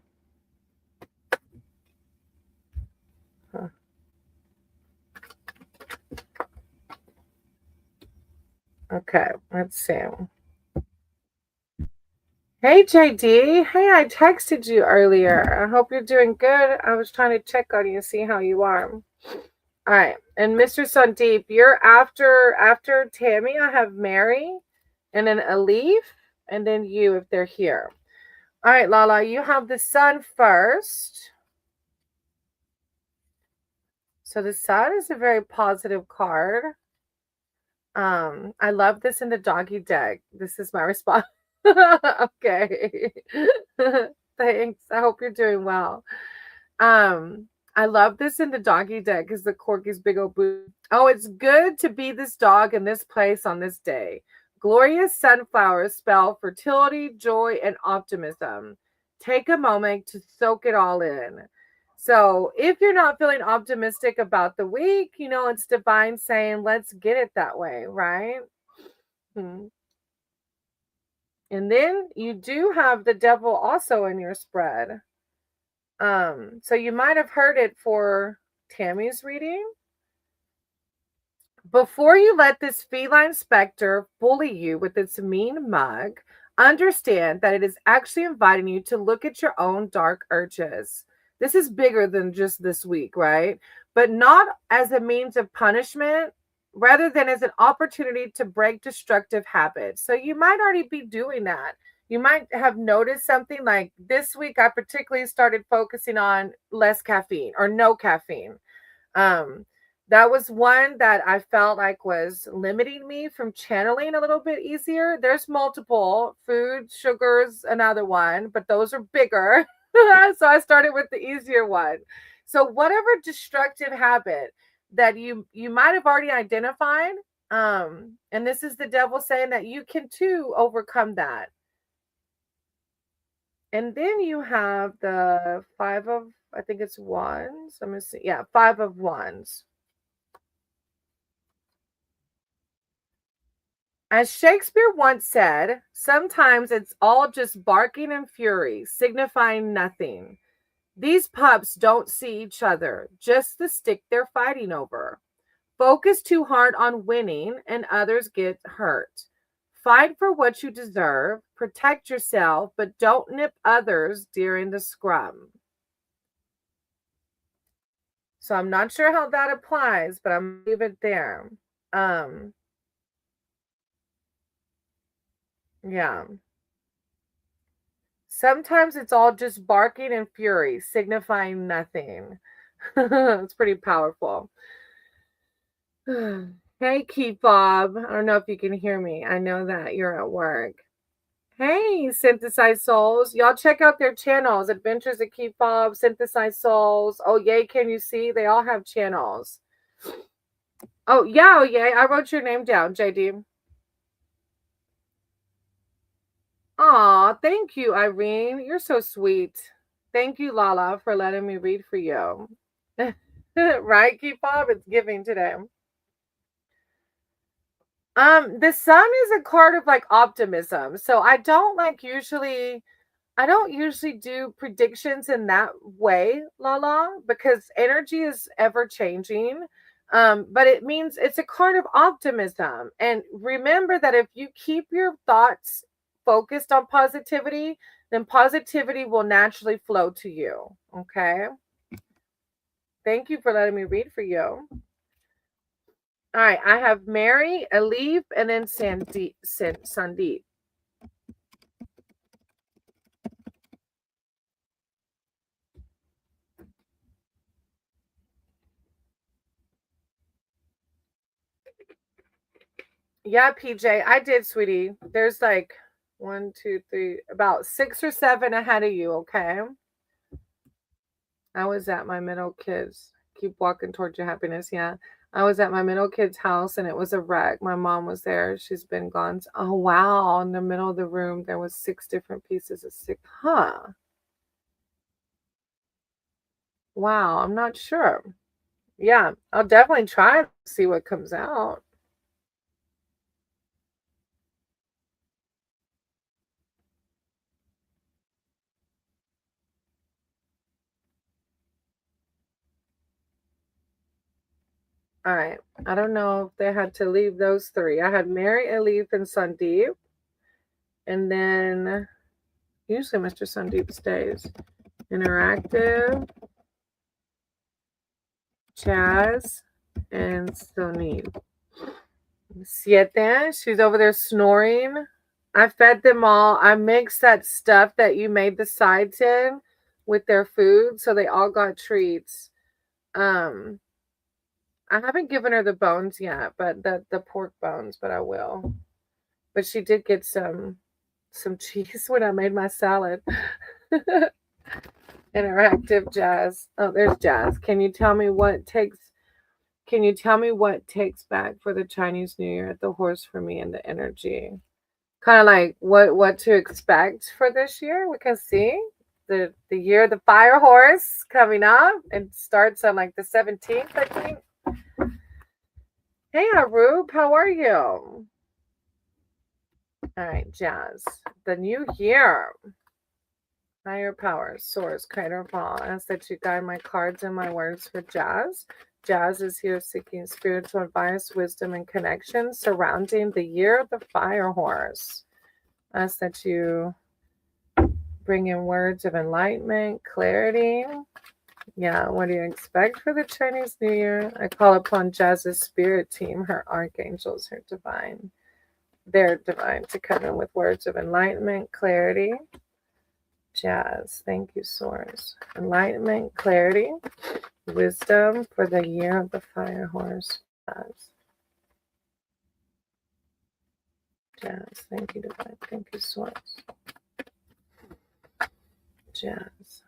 Huh. Okay, let's see. Hey, JD. Hey, I texted you earlier. I hope you're doing good. I was trying to check on you, see how you are. All right. And Mr. Sandeep, you're after Tammy. I have Mary and then Alif and then you if they're here. All right, Lala, you have the sun first. So the sun is a very positive card. I love this in the doggy deck. This is my response. Okay. Thanks. I hope you're doing well. I love this in the doggy deck because the corky's big old boot. Oh, it's good to be this dog in this place on this day. Glorious sunflowers spell fertility, joy, and optimism. Take a moment to soak it all in. So if you're not feeling optimistic about the week, it's divine saying, let's get it that way, right? And then you do have the devil also in your spread. So you might have heard it for Tammy's reading. Before you let this feline specter bully you with its mean mug, understand that it is actually inviting you to look at your own dark urges. This is bigger than just this week, right? But not as a means of punishment, rather than as an opportunity to break destructive habits. So you might already be doing that. You might have noticed something like this week, I particularly started focusing on less caffeine or no caffeine. That was one that I felt like was limiting me from channeling a little bit easier. There's multiple food, sugars, another one, but those are bigger. So I started with the easier one. So whatever destructive habit that you might have already identified, and this is the devil saying that you can too overcome that. And then you have the five of, I think it's wands. I'm gonna see. Yeah, 5 of wands. As Shakespeare once said, sometimes it's all just barking and fury, signifying nothing. These pups don't see each other, just the stick they're fighting over. Focus too hard on winning and others get hurt. Fight for what you deserve, protect yourself, but don't nip others during the scrum. So I'm not sure how that applies, but I'm gonna leave it there. Yeah. Sometimes it's all just barking and fury, signifying nothing. It's pretty powerful. Hey, Keep Bob. I don't know if you can hear me. I know that you're at work. Hey, Synthesized Souls. Y'all check out their channels. Adventures of Keep Bob, Synthesized Souls. Oh, yay, can you see? They all have channels. Oh, yeah, oh, yay. I wrote your name down, JD. Aw, thank you, Irene. You're so sweet. Thank you, Lala, for letting me read for you. Right, Keep Bob? It's giving today. The sun is a card of like optimism. So I don't usually do predictions in that way, Lala, because energy is ever changing. But it means it's a card of optimism. And remember that if you keep your thoughts focused on positivity, then positivity will naturally flow to you. Okay. Thank you for letting me read for you. All right, I have Mary, Alif, and then Sandeep. Yeah, PJ, I did, sweetie. There's like 1, 2, 3, about 6 or 7 ahead of you, okay? I was at my middle kid's. Keep walking towards your happiness, yeah. I was at my middle kid's house and it was a wreck. My mom was there. She's been gone. Oh, wow. In the middle of the room, there was 6 different pieces of sick. Huh. Wow, I'm not sure. Yeah, I'll definitely try to see what comes out. All right. I don't know if they had to leave those 3. I had Mary, Alif, and Sandeep. And then usually Mr. Sandeep stays. Interactive, Chaz, and Sony. Siete, she's over there snoring. I fed them all. I mixed that stuff that you made the sides in with their food, so they all got treats. Um, I haven't given her the bones yet, but the pork bones, but I will. But she did get some cheese when I made my salad. Interactive Jazz. Oh, there's Jazz. Can you tell me what takes back for the Chinese New Year at the horse for me and the energy? Kind of like what to expect for this year. We can see the year of the fire horse coming up. It starts on like the 17th, I think. Hey, Arup, how are you? All right, Jazz. The new year. Higher power, source, creator of all. I ask that you guide my cards and my words for Jazz. Jazz is here seeking spiritual advice, wisdom, and connection surrounding the year of the fire horse. I ask that you bring in words of enlightenment, clarity. Yeah, what do you expect for the Chinese New Year? I call upon Jazz's spirit team, her archangels, her divine, their divine, to come in with words of enlightenment, clarity. Jazz, thank you, Source. Enlightenment, clarity, wisdom for the year of the fire horse. Jazz, thank you, divine. Thank you, Source. Jazz.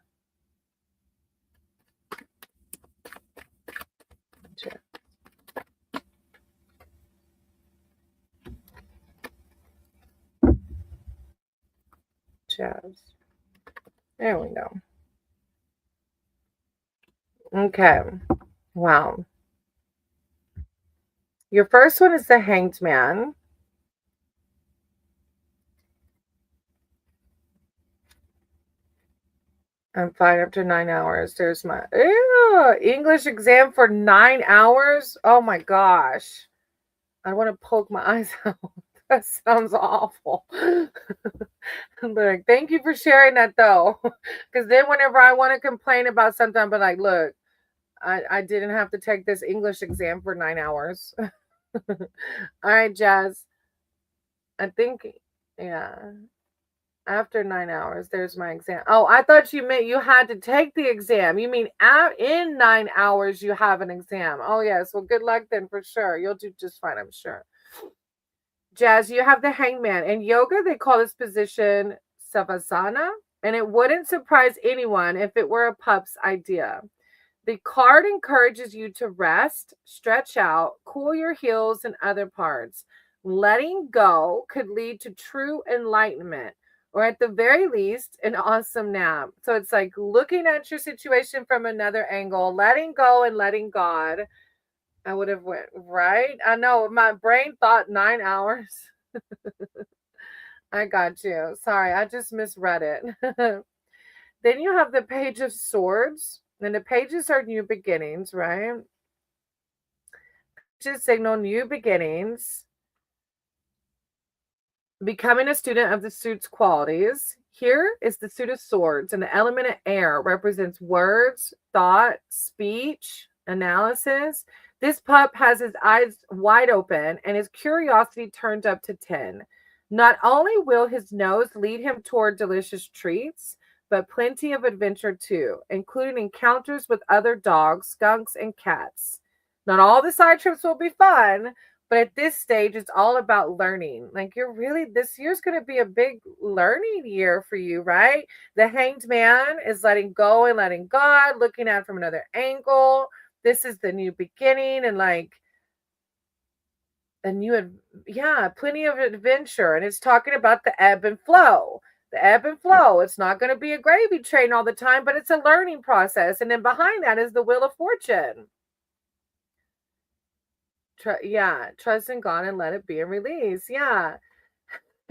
Jazz. Jazz. There we go. Okay. Wow. Your first one is the Hanged Man. I'm fine after 9 hours. There's my English exam for 9 hours. Oh my gosh. I want to poke my eyes out. That sounds awful. Look, thank you for sharing that though. Because then whenever I want to complain about something, I'll be like, look, I didn't have to take this English exam for 9 hours. All right, Jazz. I think, yeah. After 9 hours, there's my exam. Oh, I thought you meant you had to take the exam. You mean in 9 hours you have an exam. Oh, yes. Well, good luck then for sure. You'll do just fine, I'm sure. Jazz, you have the hangman. In yoga, they call this position savasana, and it wouldn't surprise anyone if it were a pup's idea. The card encourages you to rest, stretch out, cool your heels and other parts. Letting go could lead to true enlightenment, or at the very least, an awesome nap. So it's like looking at your situation from another angle, letting go and letting God. I would have went, right? I know my brain thought 9 hours. I got you. Sorry, I just misread it. Then you have the Page of Swords, and the pages are new beginnings, right? Pages signal new beginnings. Becoming a student of the suit's qualities. Here is the Suit of Swords, and the element of air represents words, thought, speech, analysis. This pup has his eyes wide open and his curiosity turned up to 10. Not only will his nose lead him toward delicious treats, but plenty of adventure too, including encounters with other dogs, skunks, and cats. Not all the side trips will be fun, but at this stage, it's all about learning. Like this year's going to be a big learning year for you, right? The Hanged Man is letting go and letting God, looking at it from another angle. This is the new beginning and like plenty of adventure. And it's talking about the ebb and flow. The ebb and flow. It's not going to be a gravy train all the time, but it's a learning process. And then behind that is the Wheel of Fortune. Trust in God and let it be and release. Yeah.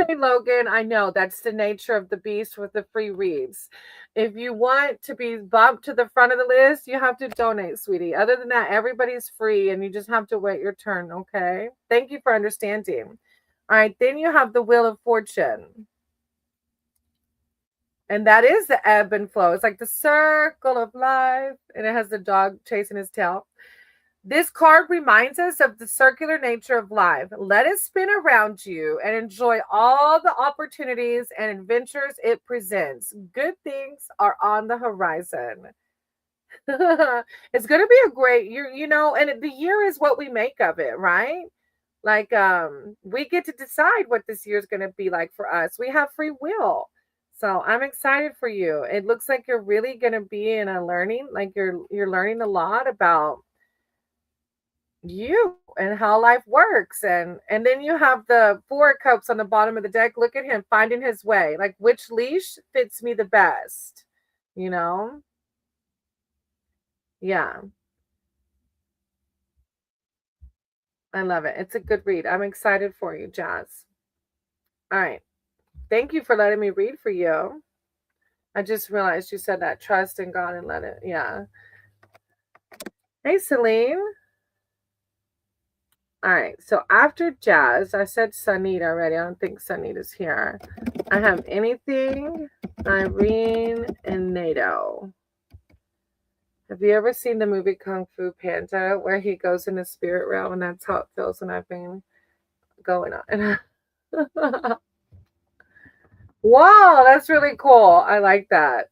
Hey, Logan, I know that's the nature of the beast with the free reads. If you want to be bumped to the front of the list, you have to donate, sweetie. Other than that, everybody's free and you just have to wait your turn, okay? Thank you for understanding. All right, then you have the Wheel of Fortune. And that is the ebb and flow. It's like the circle of life, and it has the dog chasing his tail. This card reminds us of the circular nature of life. Let it spin around you and enjoy all the opportunities and adventures it presents. Good things are on the horizon. It's going to be a great year, and the year is what we make of it, right? Like we get to decide what this year is going to be like for us. We have free will. So I'm excited for you. It looks like you're really going to be in a learning, like you're learning a lot about you and how life works, and then you have the Four of Cups on the bottom of the deck. Look at him finding his way, like which leash fits me the best, you know yeah, I love it. It's a good read. I'm excited for you, Jazz. All right, thank you for letting me read for you. I just realized you said that trust in God and let it. Yeah. Hey, Celine. All right, so after Jazz, I said Sunita already. I don't think Sunita's here. I have Anything, Irene, and NATO. Have you ever seen the movie Kung Fu Panda where he goes in the spirit realm, and that's how it feels when I've been going on? Wow, that's really cool. I like that.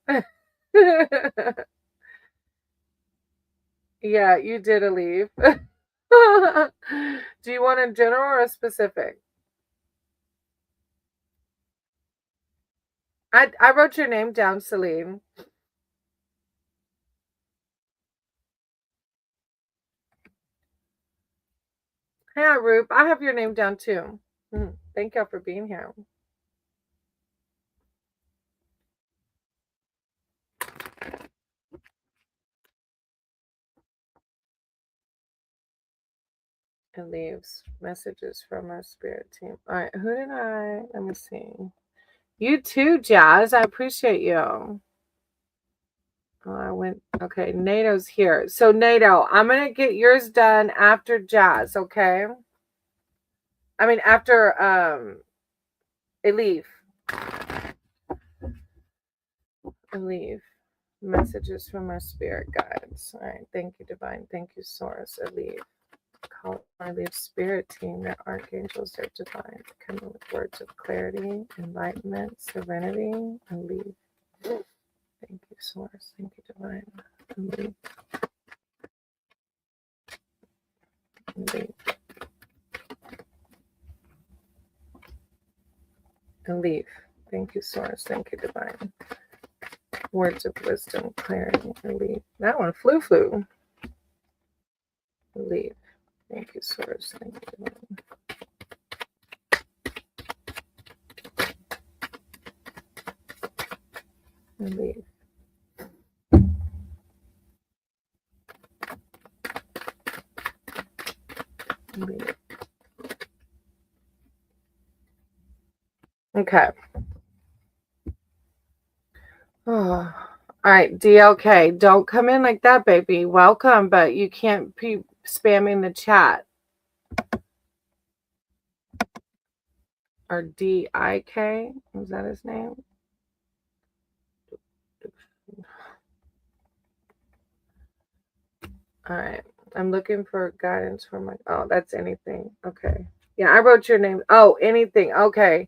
Yeah, you did a leave. Do you want a general or a specific? I wrote your name down, Celine. Hey, Arup, I have your name down too. Thank y'all for being here. It leaves messages from our spirit team. All right, let me see. You too, Jazz. I appreciate you. Okay, NATO's here. So NATO, I'm going to get yours done after Jazz, okay? I mean, after Elif. Elif. Messages from our spirit guides. All right. Thank you, Divine. Thank you, Source. Elif. Call my Elif spirit team, their archangels, their divine, to come in with words of clarity, enlightenment, serenity, Elif. Thank you, Source. Thank you, Divine. Elif. Elif. Elif. Thank you, Source. Thank you, Divine. Words of wisdom, clarity, Elif. That one flew. Elif. Thank you, Source. Thank you, Divine. Elif. Elif. Okay. Oh. All right, DLK, don't come in like that, baby. Welcome, but you can't be spamming the chat. Or DIK, is that his name? All right, I'm looking for guidance for my, oh, that's anything. Okay. Yeah, I wrote your name. Oh, anything. Okay.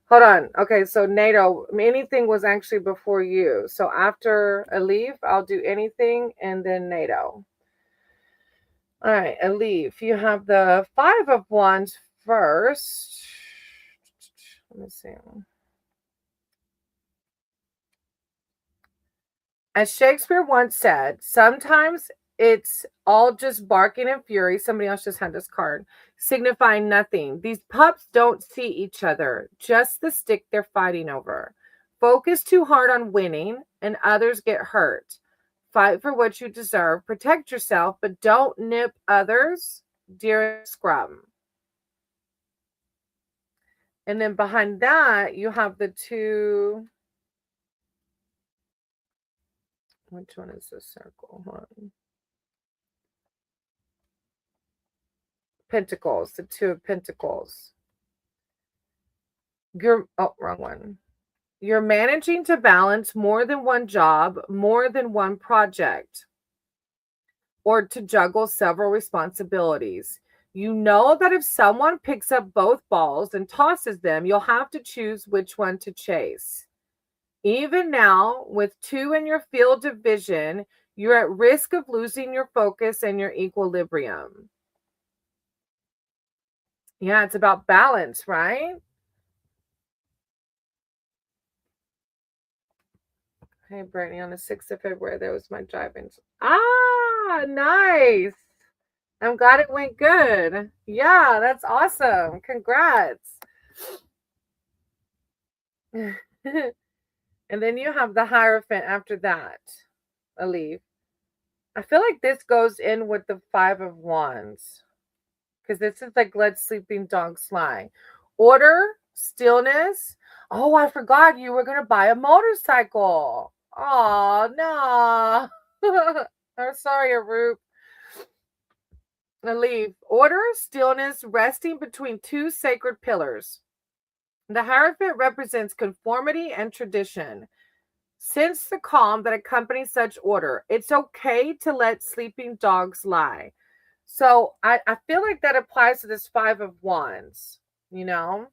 Hold on. Okay, so NATO, anything was actually before you. So after Elif, I'll do anything and then NATO. All right, Elif, you have the 5 of Wands first. Let me see. As Shakespeare once said, sometimes it's all just barking and fury. Somebody else just had this card, signifying nothing. These pups don't see each other, just the stick they're fighting over. Focus too hard on winning, and others get hurt. Fight for what you deserve. Protect yourself, but don't nip others during scrum. And then behind that, you have the 2. Which one is the circle? Hold on. Pentacles, the 2 of Pentacles. Wrong one. You're managing to balance more than one job, more than one project, or to juggle several responsibilities. You know that if someone picks up both balls and tosses them, you'll have to choose which one to chase. Even now, with 2 in your field of vision, you're at risk of losing your focus and your equilibrium. Yeah, it's about balance, right? Hey, Brittany, on the 6th of February, there was my driving. Ah, nice. I'm glad it went good. Yeah, that's awesome. Congrats. And then you have the Hierophant after that, Elif. I feel like this goes in with the 5 of Wands. Because this is like let sleeping dogs fly. Order, stillness. Oh, I forgot you were going to buy a motorcycle. Oh, no. I'm sorry, Arup. Elif. Order, stillness, resting between 2 sacred pillars. The Hierophant represents conformity and tradition. Sense the calm that accompanies such order. It's okay to let sleeping dogs lie. So I feel like that applies to this 5 of Wands, you know?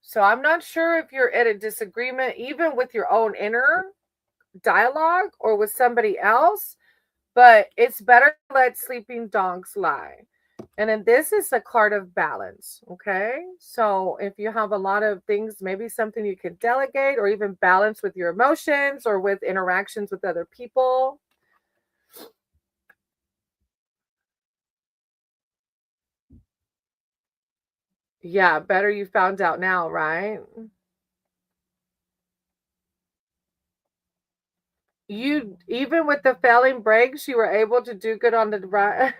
So I'm not sure if you're at a disagreement, even with your own inner dialogue or with somebody else, but it's better to let sleeping dogs lie. And then this is a card of balance, okay? So if you have a lot of things, maybe something you could delegate or even balance with your emotions or with interactions with other people. Yeah, better you found out now, right? You, even with the failing brakes, you were able to do good on the right.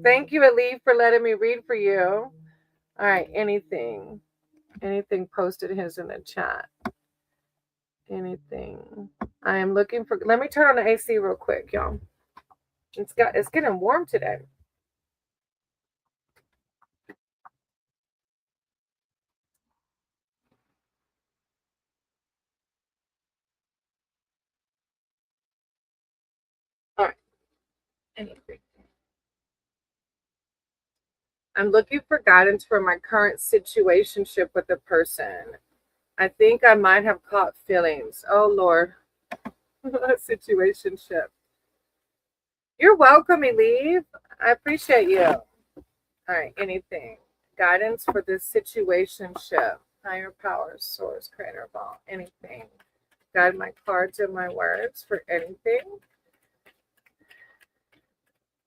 Thank you, Elif, for letting me read for you. All right, anything posted his in the chat. Anything. I am looking for, let me turn on the AC real quick, y'all. It's getting warm today. Anything. I'm looking for guidance for my current situationship with a person. I think I might have caught feelings. Oh Lord. Situationship. You're welcome, Elise. I appreciate you. All right, anything. Guidance for this situationship. Higher powers, source, creator of all. Anything. Guide my cards and my words for anything.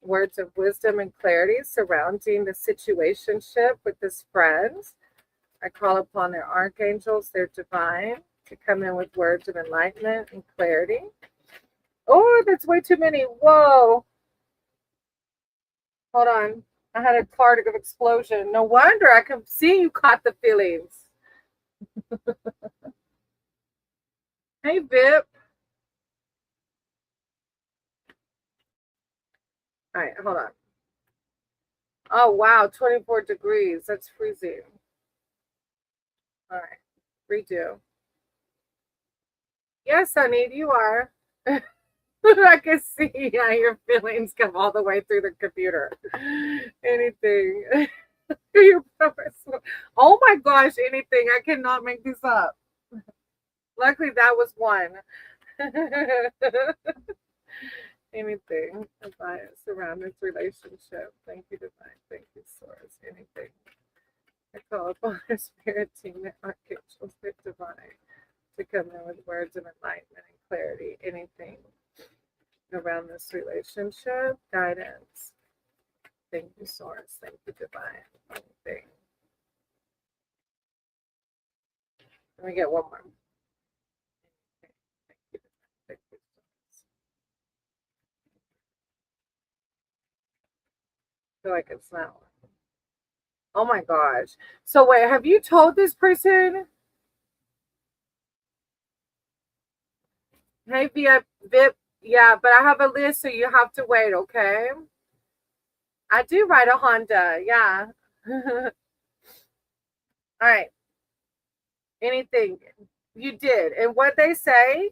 Words of wisdom and clarity surrounding the situationship with this friend. I call upon their archangels, their divine, to come in with words of enlightenment and clarity. Oh, that's way too many. Whoa. Hold on. I had a card of explosion. No wonder I can see you caught the feelings. Hey, Vip. All right, hold on. Oh, wow. 24 degrees. That's freezing. All right. Redo. Yes, honey, you are. I can see how your feelings come all the way through the computer. Anything. Oh my gosh, anything. I cannot make this up. Luckily, that was one. Anything. Divine surround this relationship. Thank you, divine. Thank you, source. Anything. I call upon our spirit team, the archangels, the divine, to come in with words of enlightenment and clarity. Anything around this relationship. Guidance. Thank you, source. Thank you, divine. Anything. Let me get one more. Thank you, divine. Thank you, source. I feel like it's not one. Oh my gosh. So wait, have you told this person? Hey, Vip, yeah, but I have a list, so you have to wait, okay? I do ride a Honda, yeah. All right. Anything. You did. And what they say?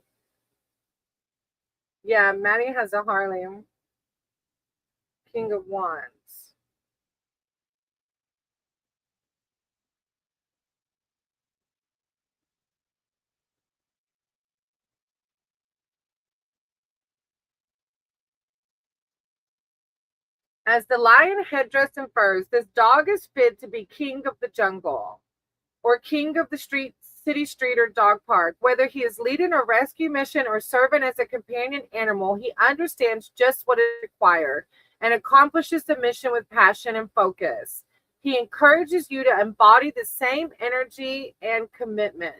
Yeah, Maddie has a Harley. King of Wands. As the lion headdress infers, this dog is fit to be king of the jungle or king of the street, city street, or dog park. Whether he is leading a rescue mission or serving as a companion animal, he understands just what is required and accomplishes the mission with passion and focus. He encourages you to embody the same energy and commitment.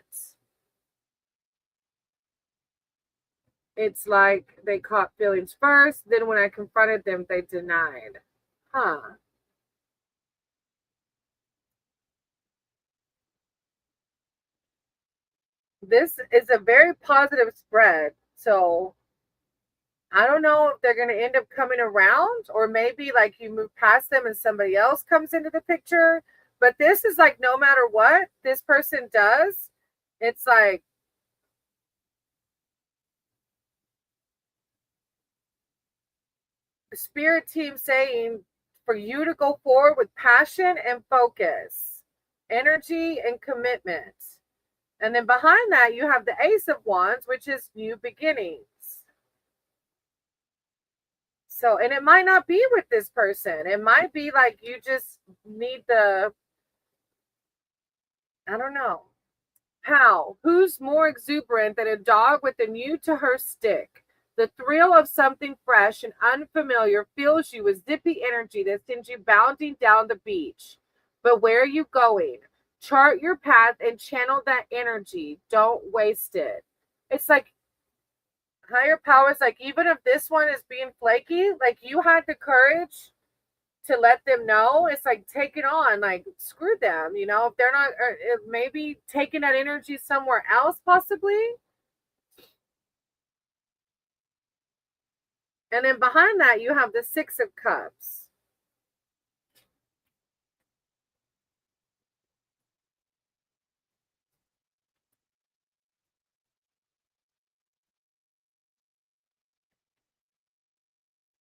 It's like they caught feelings first, then when I confronted them, they denied. Huh. This is a very positive spread. So I don't know if they're going to end up coming around, or maybe like you move past them and somebody else comes into the picture. But this is like no matter what this person does, it's like the spirit team saying for you to go forward with passion and focus, energy and commitment. And then behind that, you have the Ace of Wands, which is new beginnings. So, and it might not be with this person. It might be like you just need I don't know. How? Who's more exuberant than a dog with a new to her stick? The thrill of something fresh and unfamiliar fills you with zippy energy that sends you bounding down the beach. But where are you going? Chart your path and channel that energy. Don't waste it. It's like higher powers, like even if this one is being flaky, like you had the courage to let them know. It's like take it on, like screw them, if they're not, or if maybe taking that energy somewhere else possibly. And then behind that you have the Six of Cups.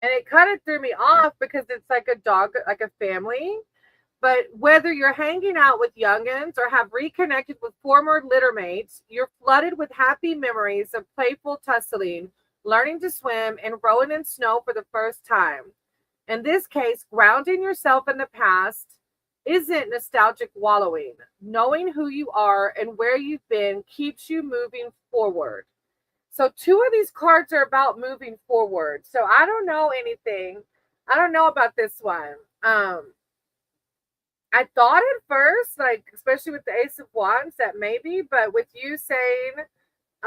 And it kind of threw me off because it's like a dog, like a family. But whether you're hanging out with youngins or have reconnected with former littermates, you're flooded with happy memories of playful tussling, learning to swim, and rowing in snow for the first time. In this case, grounding yourself in the past isn't nostalgic wallowing. Knowing who you are and where you've been keeps you moving forward. So two of these cards are about moving forward. So I don't know anything. I don't know about this one. I thought at first, like especially with the Ace of Wands, that maybe, but with you saying,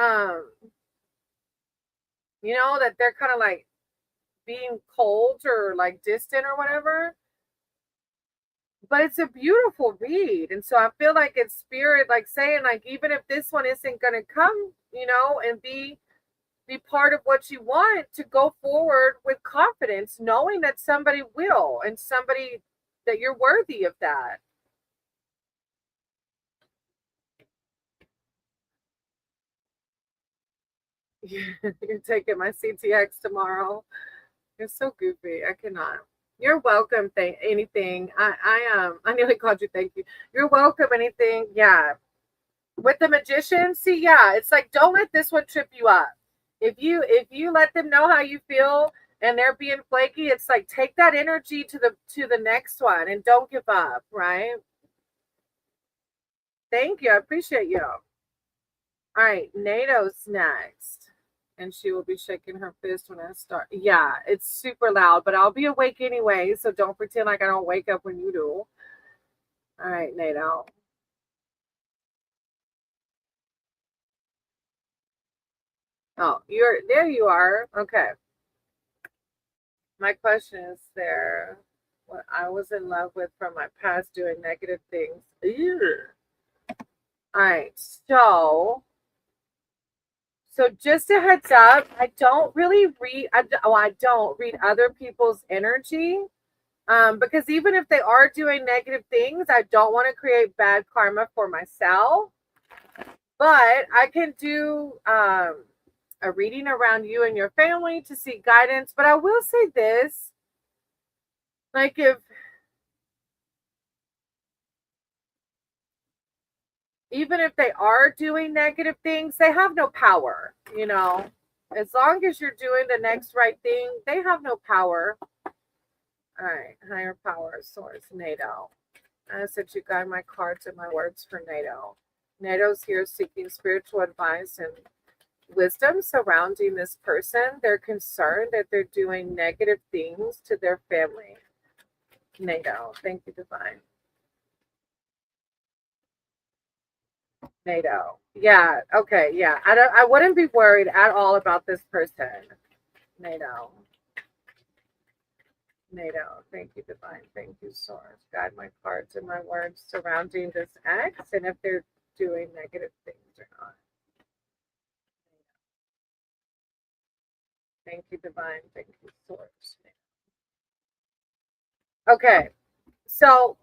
um, that they're kind of like being cold or like distant or whatever. But it's a beautiful read. And so I feel like it's spirit like saying, like, even if this one isn't gonna come, and be part of what you want, to go forward with confidence, knowing that somebody will, and somebody that you're worthy of that. You're taking my CTX tomorrow. You're so goofy. I cannot. You're welcome. Anything. I nearly called you. Thank you. You're welcome. Anything. Yeah. With the Magician, see, yeah, it's like, don't let this one trip you up. If you let them know how you feel and they're being flaky, it's like, take that energy to the next one and don't give up, right? Thank you. I appreciate you. All right, NATO's next. And she will be shaking her fist when I start. Yeah, it's super loud, but I'll be awake anyway, so don't pretend like I don't wake up when you do. All right, NATO. Oh, there you are. Okay. My question is there. What I was in love with from my past doing negative things. Ew. All right, so just a heads up, I don't really read. I don't read other people's energy, because even if they are doing negative things, I don't want to create bad karma for myself. But I can do a reading around you and your family to see guidance. But I will say this, like, even if they are doing negative things, they have no power, As long as you're doing the next right thing, they have no power. All right, higher power source, NATO. I said you guide my cards and my words for NATO. NATO's here seeking spiritual advice and wisdom surrounding this person. They're concerned that they're doing negative things to their family. NATO, thank you, Divine. NATO. Yeah, okay, yeah. I wouldn't be worried at all about this person. NATO. NATO. Thank you, Divine. Thank you, Source. Guide my cards and my words surrounding this ex and if they're doing negative things or not. Thank you, Divine. Thank you, Source. Okay, so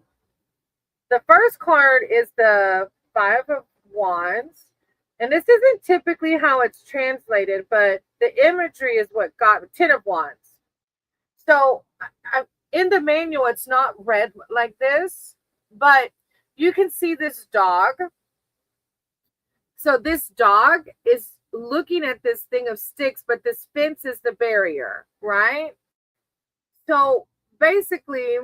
the first card is the Five of Wands. And this isn't typically how it's translated, but the imagery is what got 10 of Wands. So in the manual, it's not read like this, but you can see this dog. So this dog is looking at this thing of sticks, but this fence is the barrier, right? So basically,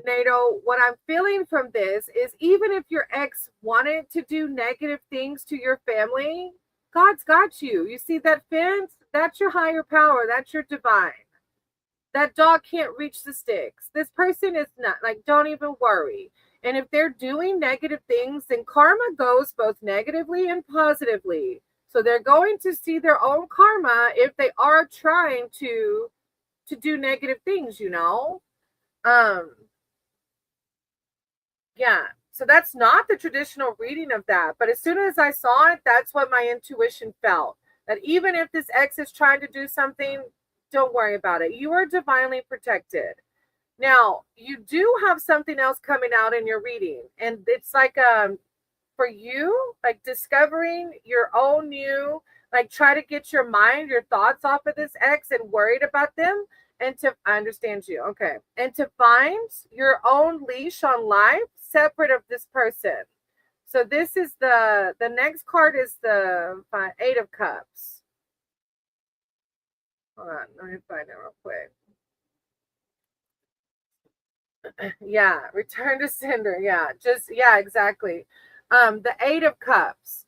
NATO, what I'm feeling from this is, even if your ex wanted to do negative things to your family, God's got you. You see that fence? That's your higher power. That's your divine. That dog can't reach the sticks. This person is not, like, don't even worry. And if they're doing negative things, then karma goes both negatively and positively. So they're going to see their own karma if they are trying to do negative things, Yeah, so that's not the traditional reading of that. But as soon as I saw it, that's what my intuition felt. That even if this ex is trying to do something, don't worry about it. You are divinely protected. Now, you do have something else coming out in your reading. And it's like, for you, like discovering your own new, like, try to get your mind, your thoughts off of this ex and worried about them. I understand you. Okay. And to find your own leash on life separate of this person. So this is the next card is the Eight of Cups. Hold on, let me find it real quick. Yeah, return to sender. Yeah, exactly. The Eight of Cups.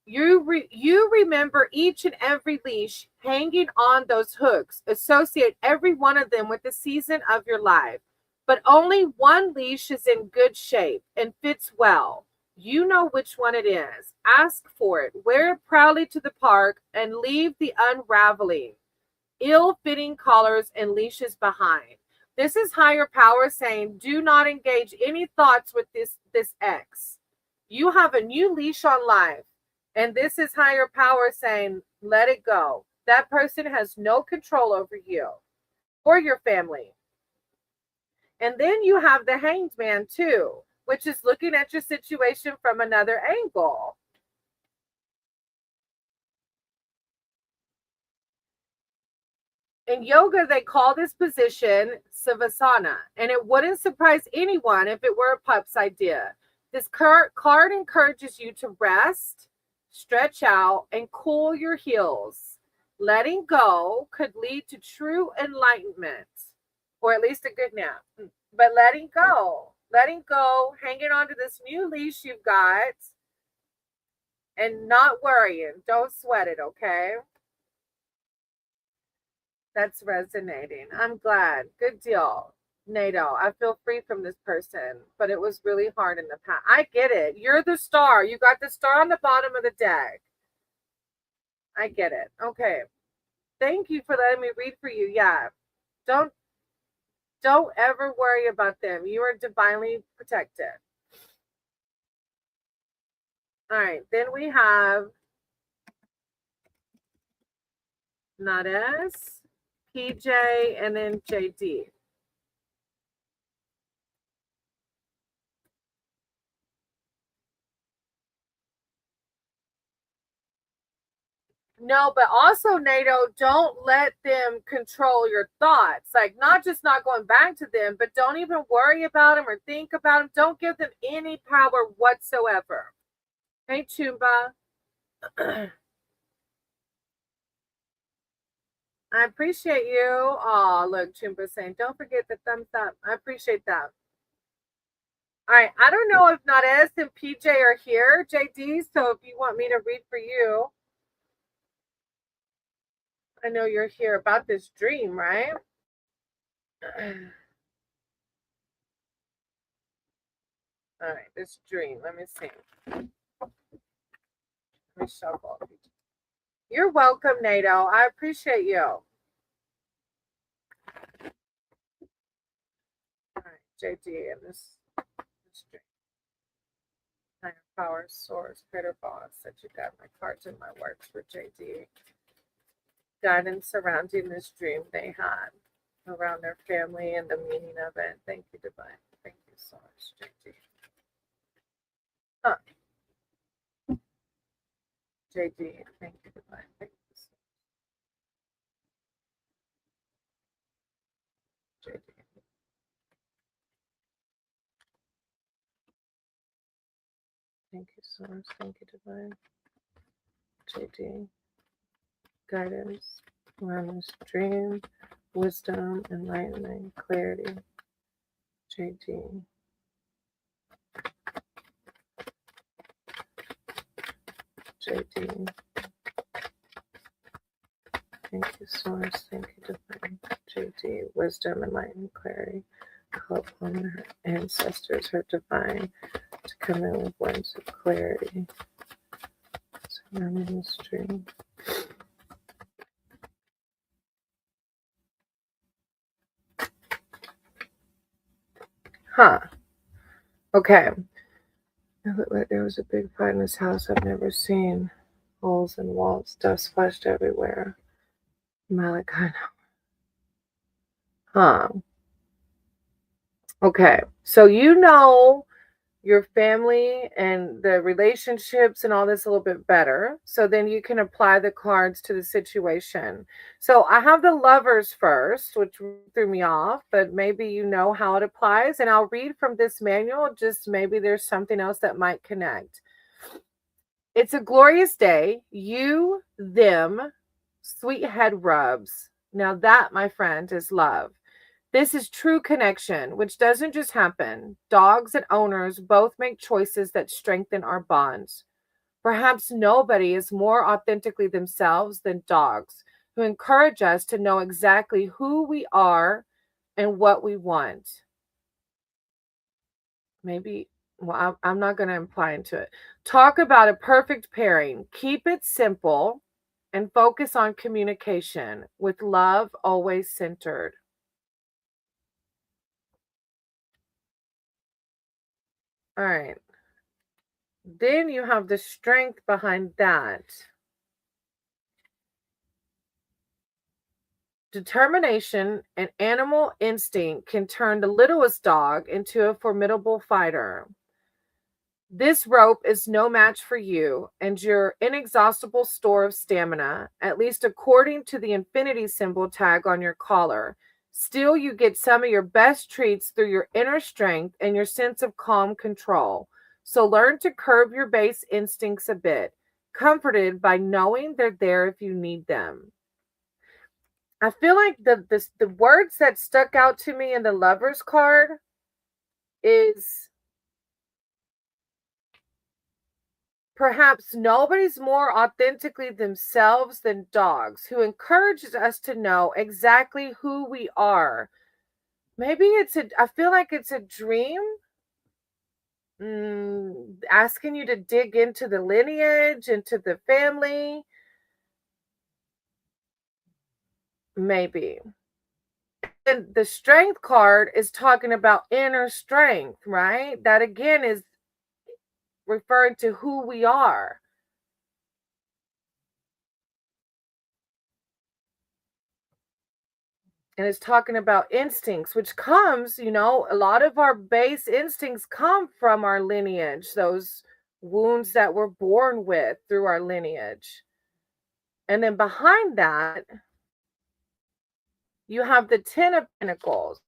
You remember each and every leash hanging on those hooks. Associate every one of them with the season of your life. But only one leash is in good shape and fits well. You know which one it is. Ask for it. Wear it proudly to the park and leave the unraveling, ill-fitting collars and leashes behind. This is higher power saying, do not engage any thoughts with this ex. You have a new leash on life. And this is higher power saying, let it go. That person has no control over you or your family. And then you have the Hanged Man too, which is looking at your situation from another angle. In yoga, they call this position Savasana, and it wouldn't surprise anyone if it were a pup's idea. This card encourages you to rest, stretch out, and cool your heels. Letting go could lead to true enlightenment, or at least a good nap. But letting go, hanging on to this new leash you've got, and not worrying. Don't sweat it, okay? That's resonating. I'm glad. Good deal. NATO, I feel free from this person, but it was really hard in the past. I get it. You're the star. You got the star on the bottom of the deck. I get it. Okay. Thank you for letting me read for you. Yeah. Don't ever worry about them. You are divinely protected. All right. Then we have Nades, PJ, and then JD. No, but also, NATO, don't let them control your thoughts. Like, not just not going back to them, but don't even worry about them or think about them. Don't give them any power whatsoever. Hey, Chumba. I appreciate you. Oh, look, Chumba saying, don't forget the thumbs up. I appreciate that. All right. I don't know if Nades and PJ are here, JD, so if you want me to read for you. I know you're here about this dream, right? All right, this dream. Let me see. Let me shuffle. You're welcome, NATO. I appreciate you. All right, JD, and this dream. Higher power, source, creator, boss. That you got my cards in my works for JD. Guidance surrounding this dream they had around their family and the meaning of it. Thank you, Divine. Thank you so much, JD. JD, thank you, Divine. Thank you so much, JD. Thank you so much. Thank you, Divine. JD. Guidance around this dream. Wisdom, enlightenment, clarity. JD. JD. Thank you, Source. Thank you, Divine. JD. Wisdom, enlightenment, clarity. Call upon her ancestors, her divine, to come in with words of clarity surrounding this dream. Huh. Okay. It looked like there was a big fight in this house I've never seen. Holes in walls, dust splashed everywhere. Malachi. Huh. Okay. So you know your family and the relationships and all this a little bit better. So then you can apply the cards to the situation. So I have the lovers first, which threw me off, but maybe you know how it applies. And I'll read from this manual, just maybe there's something else that might connect. It's a glorious day. You, them, sweet head rubs. Now that, my friend, is love. This is true connection, which doesn't just happen. Dogs and owners both make choices that strengthen our bonds. Perhaps nobody is more authentically themselves than dogs, who encourage us to know exactly who we are and what we want. Maybe, well, I'm not going to imply into it. Talk about a perfect pairing. Keep it simple and focus on communication with love always centered. All right. Then you have the strength behind that. Determination and animal instinct can turn the littlest dog into a formidable fighter. This rope is no match for you and your inexhaustible store of stamina, at least according to the infinity symbol tag on your collar. Still, you get some of your best treats through your inner strength and your sense of calm control. So learn to curb your base instincts a bit, comforted by knowing they're there if you need them. I feel like the words that stuck out to me in the lovers card is perhaps nobody's more authentically themselves than dogs, who encourages us to know exactly who we are. Maybe I feel like it's a dream, asking you to dig into the lineage, into the family. Maybe. And the strength card is talking about inner strength, right? That again is referring to who we are. And it's talking about instincts, which comes, a lot of our base instincts come from our lineage, those wounds that we're born with through our lineage. And then behind that, you have the Ten of Pentacles,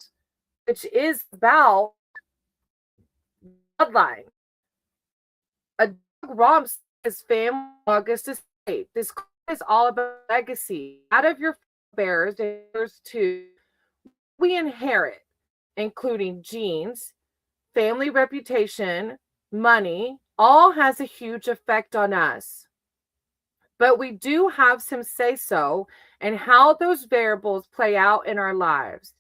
which is about bloodline. A dog romps his family August estate. This is all about legacy. Out of your bears, there's two we inherit, including genes, family reputation, money, all has a huge effect on us. But we do have some say so in how those variables play out in our lives.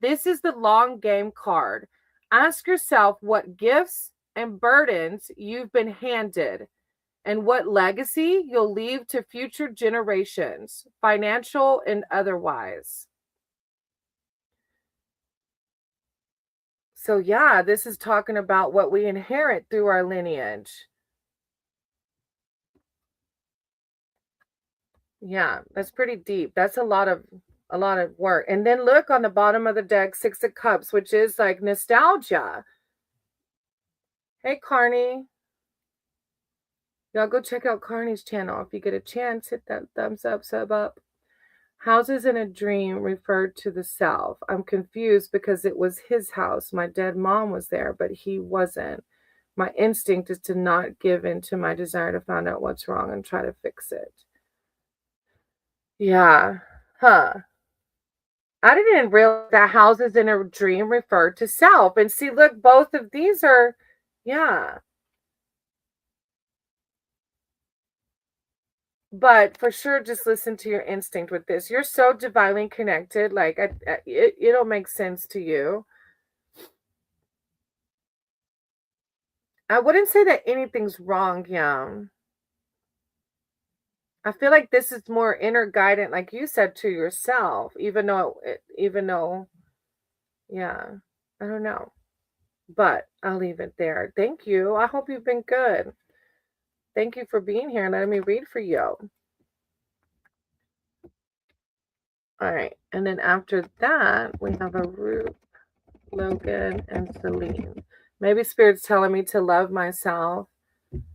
This is the long game card. Ask yourself what gifts and burdens you've been handed and what legacy you'll leave to future generations, financial and otherwise. So, yeah, this is talking about what we inherit through our lineage. Yeah, that's pretty deep. That's a lot of work. And then look on the bottom of the deck, Six of Cups, which is like nostalgia. Hey, Carney. Y'all go check out Carney's channel. If you get a chance, hit that thumbs up, sub up. Houses in a dream referred to the self. I'm confused because it was his house. My dead mom was there, but he wasn't. My instinct is to not give in to my desire to find out what's wrong and try to fix it. Yeah. Huh. I didn't realize that houses in a dream referred to self. And see, look, both of these are, yeah. But for sure, just listen to your instinct with this. You're so divinely connected. Like, it'll make sense to you. I wouldn't say that anything's wrong, yeah. I feel like this is more inner guidance, like you said, to yourself, even though, yeah, I don't know. But I'll leave it there. Thank you. I hope you've been good. Thank you for being here and letting me read for you. All right. And then after that, we have a Ruth, Logan, and Celine. Maybe Spirit's telling me to love myself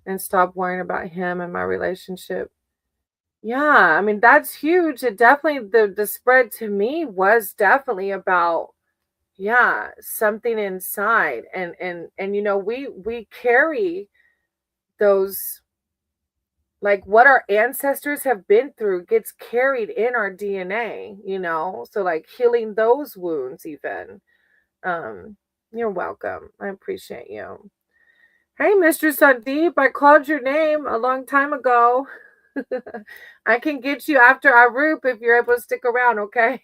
and stop worrying about him and my relationship. Yeah, I mean, that's huge. It definitely, the spread to me was definitely about, yeah, something inside. And we carry those, like what our ancestors have been through gets carried in our DNA. So like healing those wounds even. Um, you're welcome. I appreciate you. Hey, Mr. Sandeep, I called your name a long time ago. I can get you after our group if you're able to stick around, okay?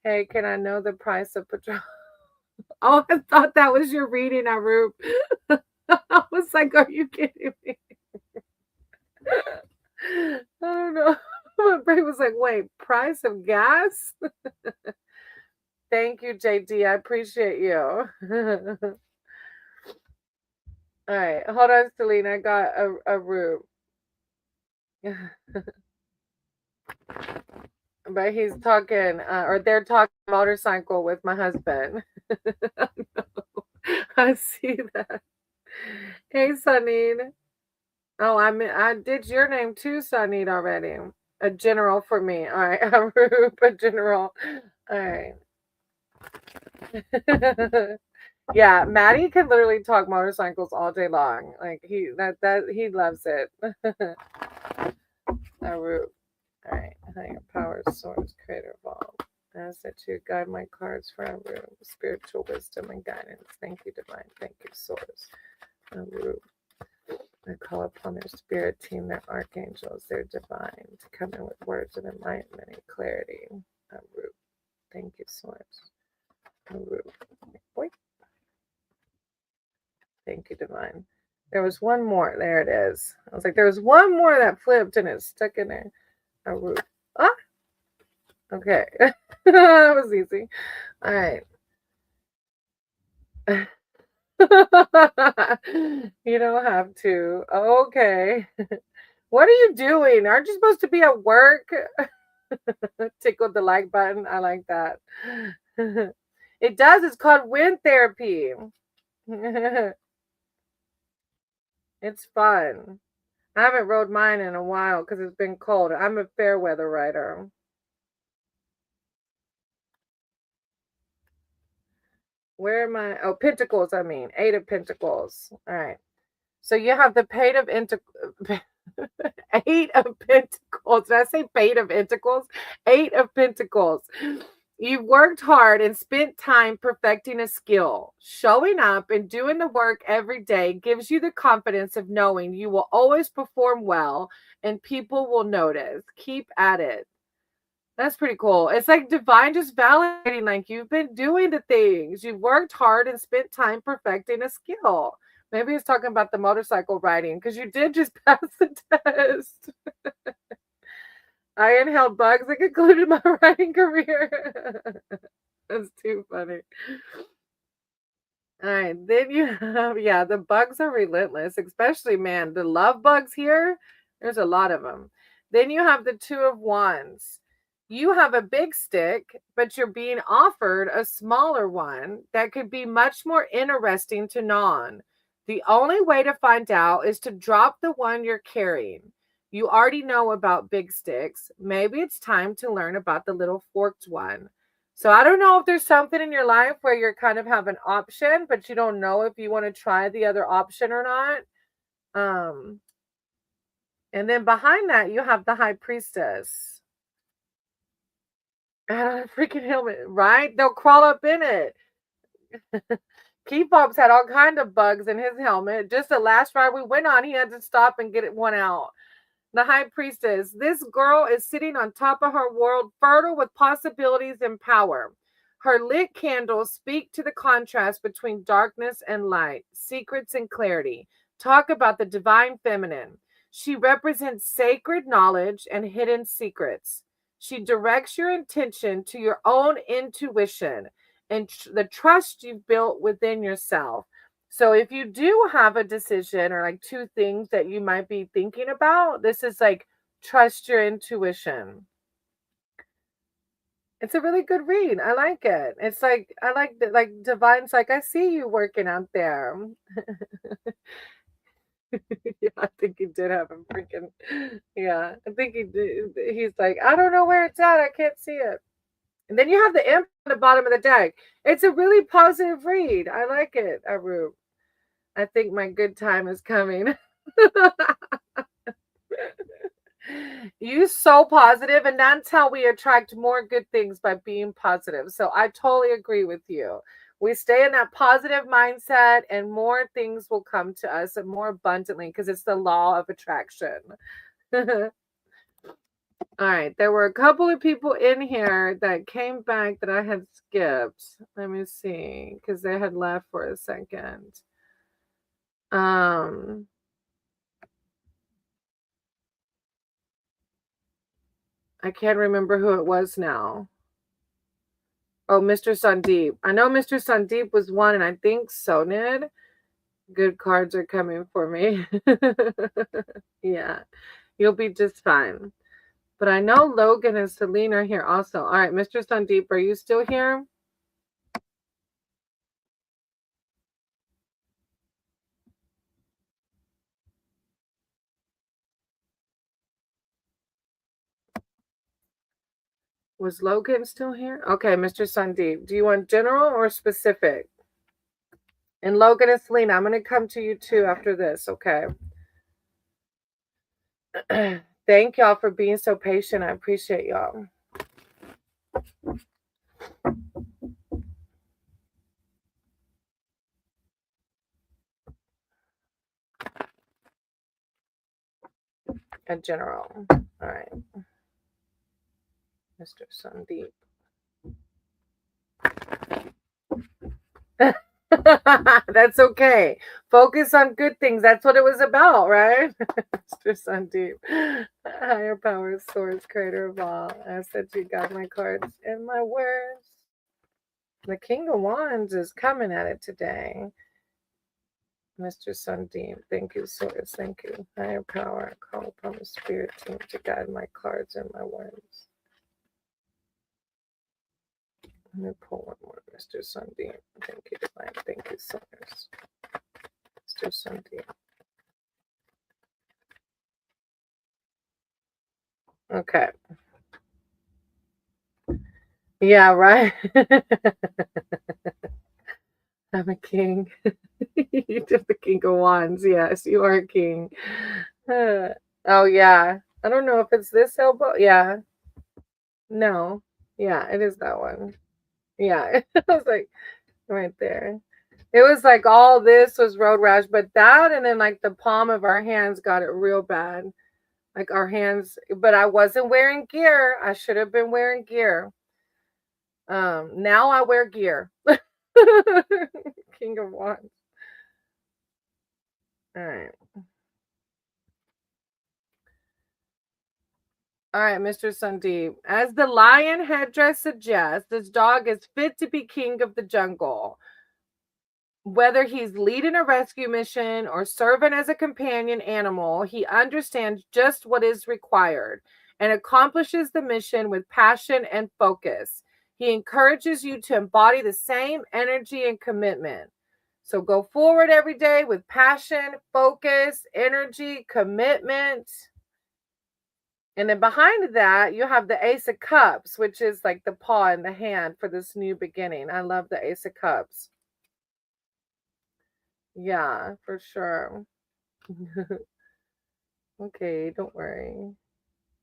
Hey, can I know the price of petrol? Oh, I thought that was your reading, Arup. I was like, are you kidding me? I don't know. My brain was like, wait, price of gas? Thank you, JD. I appreciate you. All right, hold on, Celine. I got a room. But he's talking, or they're talking motorcycle with my husband. I see that. Hey, Sunny. Oh, I did your name too, Sunny, already. A general for me. All right, a general. All right. Yeah, Maddie can literally talk motorcycles all day long. Like he loves it. Arup. All right, higher power source, creator evolve. Ask that you guide my cards for Arup. Spiritual wisdom and guidance. Thank you, divine. Thank you, source. Arup. I call upon their spirit team, their archangels, their divine, to come in with words of enlightenment and clarity. Arup. Thank you, source. Arup. Boy. Thank you, divine. There was one more. There it is. I was like, there was one more that flipped and it's stuck in there. Arup. Ah, okay. That was easy. All right. You don't have to. Okay. What are you doing? Aren't you supposed to be at work? Tickle the like button. I like that. It does. It's called wind therapy. It's fun. I haven't rode mine in a while because it's been cold. I'm a fair weather rider. Where am I? Oh, Pentacles, I mean. 8 of Pentacles. All right. So you have the Page of Eight of Pentacles. Did I say Page of Pentacles? 8 of Pentacles. You've worked hard and spent time perfecting a skill. Showing up and doing the work every day gives you the confidence of knowing you will always perform well and people will notice. Keep at it. That's pretty cool. It's like divine just validating, like you've been doing the things. You've worked hard and spent time perfecting a skill. Maybe it's talking about the motorcycle riding because you did just pass the test. I inhaled bugs that concluded my riding career. That's too funny. All right, then you have, yeah, the bugs are relentless, especially, man, the love bugs here. There's a lot of them. Then you have the 2 of Wands. You have a big stick, but you're being offered a smaller one that could be much more interesting to gnaw on. The only way to find out is to drop the one you're carrying. You already know about big sticks. Maybe it's time to learn about the little forked one. So I don't know if there's something in your life where you're kind of have an option, but you don't know if you want to try the other option or not. Um, and then behind that, you have the High Priestess. And a freaking helmet, right? They'll crawl up in it. Keepops had all kind of bugs in his helmet. Just the last ride we went on, he had to stop and get one out. The High Priestess. This girl is sitting on top of her world, fertile with possibilities and power. Her lit candles speak to the contrast between darkness and light, secrets and clarity. Talk about the divine feminine. She represents sacred knowledge and hidden secrets. She directs your intention to your own intuition and the trust you've built within yourself. So if you do have a decision or like 2 things that you might be thinking about, this is like trust your intuition. It's a really good read. I like it. It's like I like the like Divine's like, I see you working out there. Yeah, I think he did have him freaking yeah. I think he did. He's like, I don't know where it's at. I can't see it. And then you have the imp on the bottom of the deck. It's a really positive read. I like it, Aru. I think my good time is coming. You so positive, and that's how we attract more good things, by being positive. So I totally agree with you. We stay in that positive mindset and more things will come to us and more abundantly, because it's the law of attraction. All right, there were a couple of people in here that came back that I had skipped. Let me see, because they had left for a second. um I can't remember who it was now. Oh, Mr. Sandeep. I know Mr. Sandeep was one, and I think Sonid. Good cards are coming for me. Yeah, you'll be just fine. But I know Logan and Celine are here also. All right, Mr. Sandeep, are you still here? Was Logan still here? Okay, Mr. Sandeep. Do you want general or specific? And Logan and Celine, I'm going to come to you too after this, okay? Thank y'all for being so patient. I appreciate y'all. A general. All right. Mr. Sandeep. That's okay. Focus on good things. That's what it was about, right? Mr. Sandeep. Higher power, source, creator of all. I said you got my cards and my words. The King of Wands is coming at it today. Mr. Sandeep, thank you, source. Thank you. Higher power, I call upon the spirit team to guide my cards and my words. Let me pull one more, Mr. Sandeep. Thank you, divine. Thank you, source. Mr. Sandeep. Okay. Yeah, right. I'm a king. You're just the King of Wands. Yes, you are a king. Oh, yeah. I don't know if it's this elbow. Yeah. No. Yeah, it is that one. Yeah. I was like, right there. It was like all this was road rash, but that and then like the palm of our hands got it real bad. Like our hands, but I wasn't wearing gear. I should have been wearing gear. Now I wear gear. King of Wands. All right. All right, Mr. Sandeep. As the lion headdress suggests, this dog is fit to be king of the jungle. Whether he's leading a rescue mission or serving as a companion animal, he understands just what is required and accomplishes the mission with passion and focus. He encourages you to embody the same energy and commitment. So go forward every day with passion, focus, energy, commitment. And then behind that, you have the Ace of Cups, which is like the paw in the hand for this new beginning. I love the Ace of Cups. Yeah, for sure. Okay, don't worry.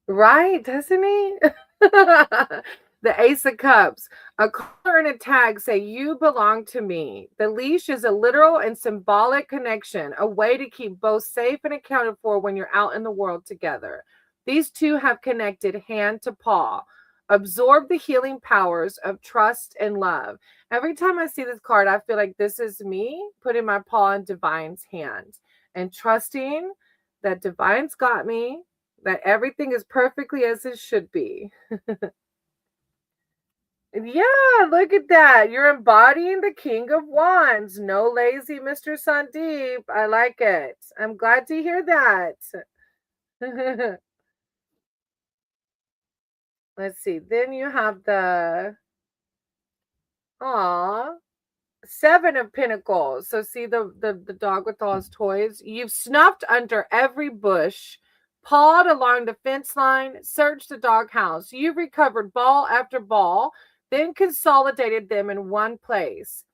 Right, doesn't he? The Ace of Cups. A collar and a tag say, you belong to me. The leash is a literal and symbolic connection, a way to keep both safe and accounted for when you're out in the world together. These two have connected hand to paw. Absorb the healing powers of trust and love. Every time I see this card, I feel like this is me putting my paw in Divine's hand and trusting that Divine's got me, that everything is perfectly as it should be. Yeah, look at that. You're embodying the King of Wands. No lazy Mr. Sandeep. I like it. I'm glad to hear that. let's see. Then you have the, aw, Seven of Pentacles. So see the dog with all his toys. You've snuffed under every bush, pawed along the fence line, searched the doghouse. You've recovered ball after ball, then consolidated them in one place.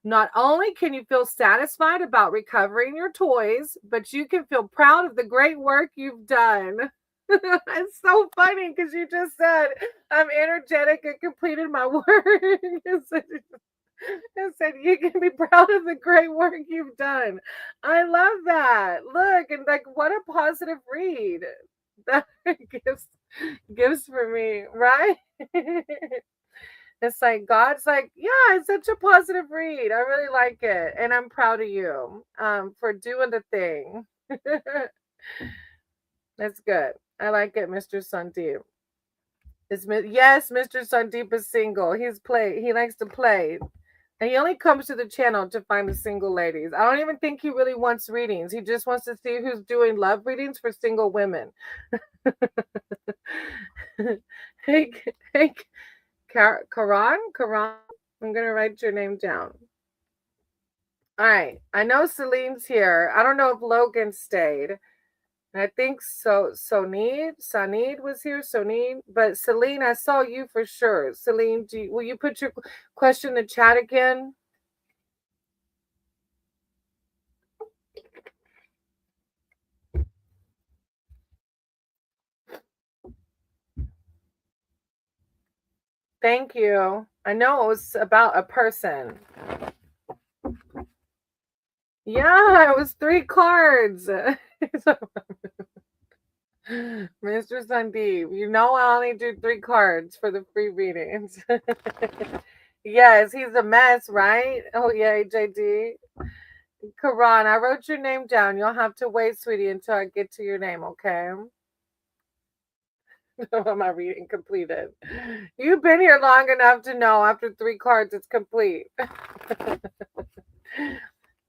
Not only can you feel satisfied about recovering your toys, but you can feel proud of the great work you've done. It's so funny because you just said, I'm energetic and completed my work. And said, you can be proud of the great work you've done. I love that. Look, and like, what a positive read. That gives for me, right? It's like God's like, yeah, it's such a positive read. I really like it. And I'm proud of you for doing the thing. That's good. I like it, Mr. Sandeep. Yes, Mr. Sandeep is single. He likes to play. And he only comes to the channel to find the single ladies. I don't even think he really wants readings. He just wants to see who's doing love readings for single women. Hey, hey, Karan? I'm going to write your name down. All right. I know Celine's here. I don't know if Logan stayed. I think so. Sanid was here. Sonid, but Celine, I saw you for sure. Celine, will you put your question in the chat again? Thank you. I know it was about a person. Yeah, it was 3 cards. Mr. Sandeep, you know I only do 3 cards for the free readings. Yes, he's a mess, right? Oh, yeah, JD. Karan, I wrote your name down. You'll have to wait, sweetie, until I get to your name, okay? My reading completed. You've been here long enough to know after 3 cards it's complete.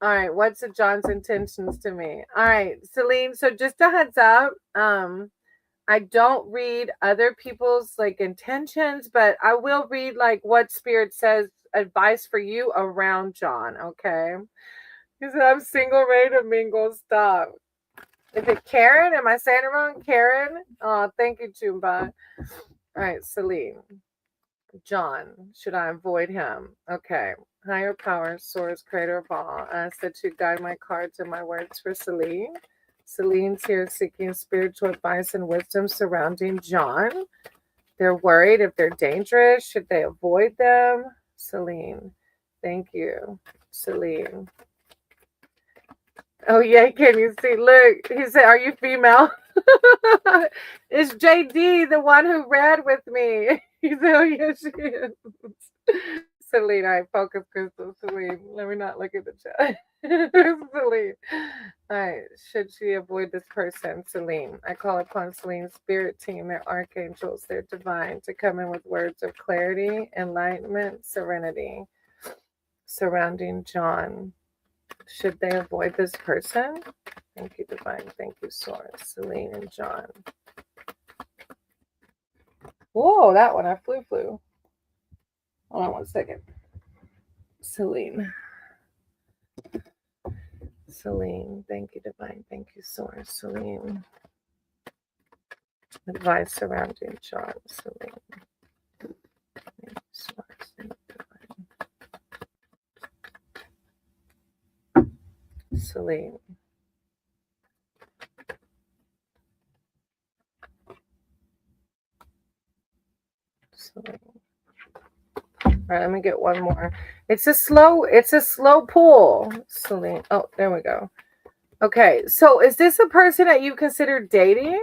All right, what's the John's intentions to me? All right, Celine, so just a heads up, I don't read other people's like intentions, but I will read like what spirit says advice for you around John, okay? He said, I'm single, ready to mingle. Stop. Is it Karen? Am I saying it wrong? Karen? Oh, thank you, Chumba. All right, Celine. John, should I avoid him? Okay. Higher power, source, creator of all. I ask that you guide my cards and my words for Celine. Celine's here seeking spiritual advice and wisdom surrounding John. They're worried if they're dangerous. Should they avoid them? Celine. Thank you. Celine. Oh, yeah, can you see? Look, he said, are you female? It's JD, the one who read with me. He said, oh, yeah, she is. Celine, I focus crystal. Celine, let me not look at the chat. Celine. All right, should she avoid this person? Celine. I call upon Celine's spirit team, their archangels, their divine, to come in with words of clarity, enlightenment, serenity surrounding John. Should they avoid this person? Thank you, divine. Thank you, source. Celine and John. Whoa, that one I flew. Hold on 1 second. Celine, thank you, divine. Thank you, source. Celine. Advice surrounding John. Celine. Thank you, source. Thank you, divine. Celine. All right, let me get one more. It's a slow pull. Celine. Oh, there we go. Okay, so is this a person that you consider dating?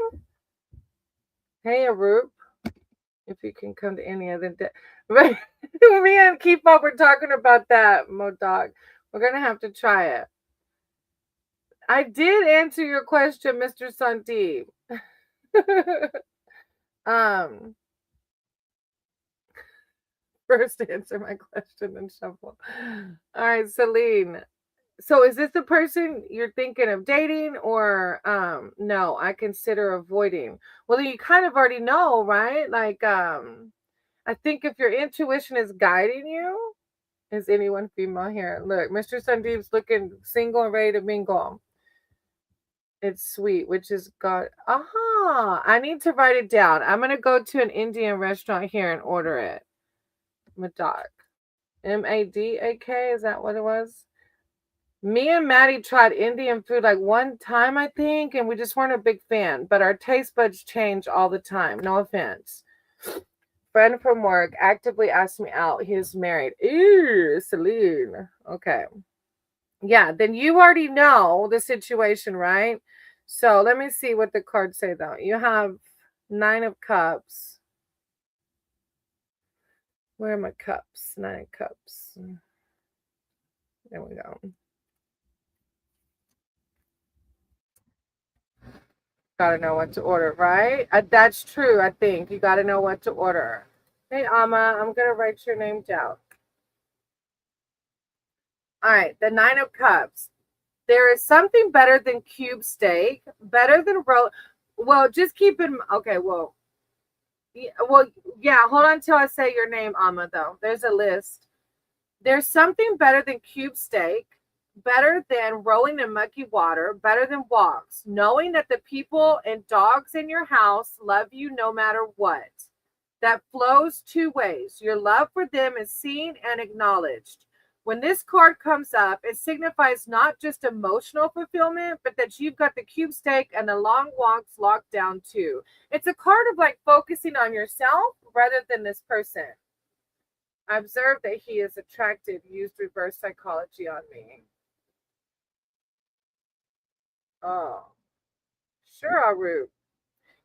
Hey, Arup, if you can come to any other day. But me and Keep Up, we're talking about that, Modog. We're going to have to try it. I did answer your question, Mr. Sandeep. First answer my question and shuffle. All right, Celine. So is this the person you're thinking of dating, or no, I consider avoiding? Well, you kind of already know, right? Like I think if your intuition is guiding you, is anyone female here? Look, Mr. Sandeep's looking single and ready to mingle. It's sweet, which is God. Aha! I need to write it down. I'm gonna go to an Indian restaurant here and order it. Madak. Madak, is that what it was? Me and Maddie tried Indian food like one time, I think, and we just weren't a big fan. But our taste buds change all the time. No offense. Friend from work actively asked me out. He is married. Ew, Celine. Okay. Yeah, then you already know the situation, right? So let me see what the cards say, though. You have 9 of Cups. Where are my cups? 9 of Cups. There we go. Gotta know what to order, right? That's true, I think. You gotta know what to order. Hey, Amma, I'm gonna write your name down. All right, the 9 of Cups. There is something better than cube steak, better than Well, just keep in. Okay, well, yeah. Hold on till I say your name, Amma. Though there's a list. There's something better than cube steak, better than rolling in mucky water, better than walks, knowing that the people and dogs in your house love you no matter what. That flows 2 ways. Your love for them is seen and acknowledged. When this card comes up, it signifies not just emotional fulfillment, but that you've got the cube steak and the long walks locked down too. It's a card of like focusing on yourself rather than this person. I observed that he is attracted, used reverse psychology on me. Oh, sure, Aru.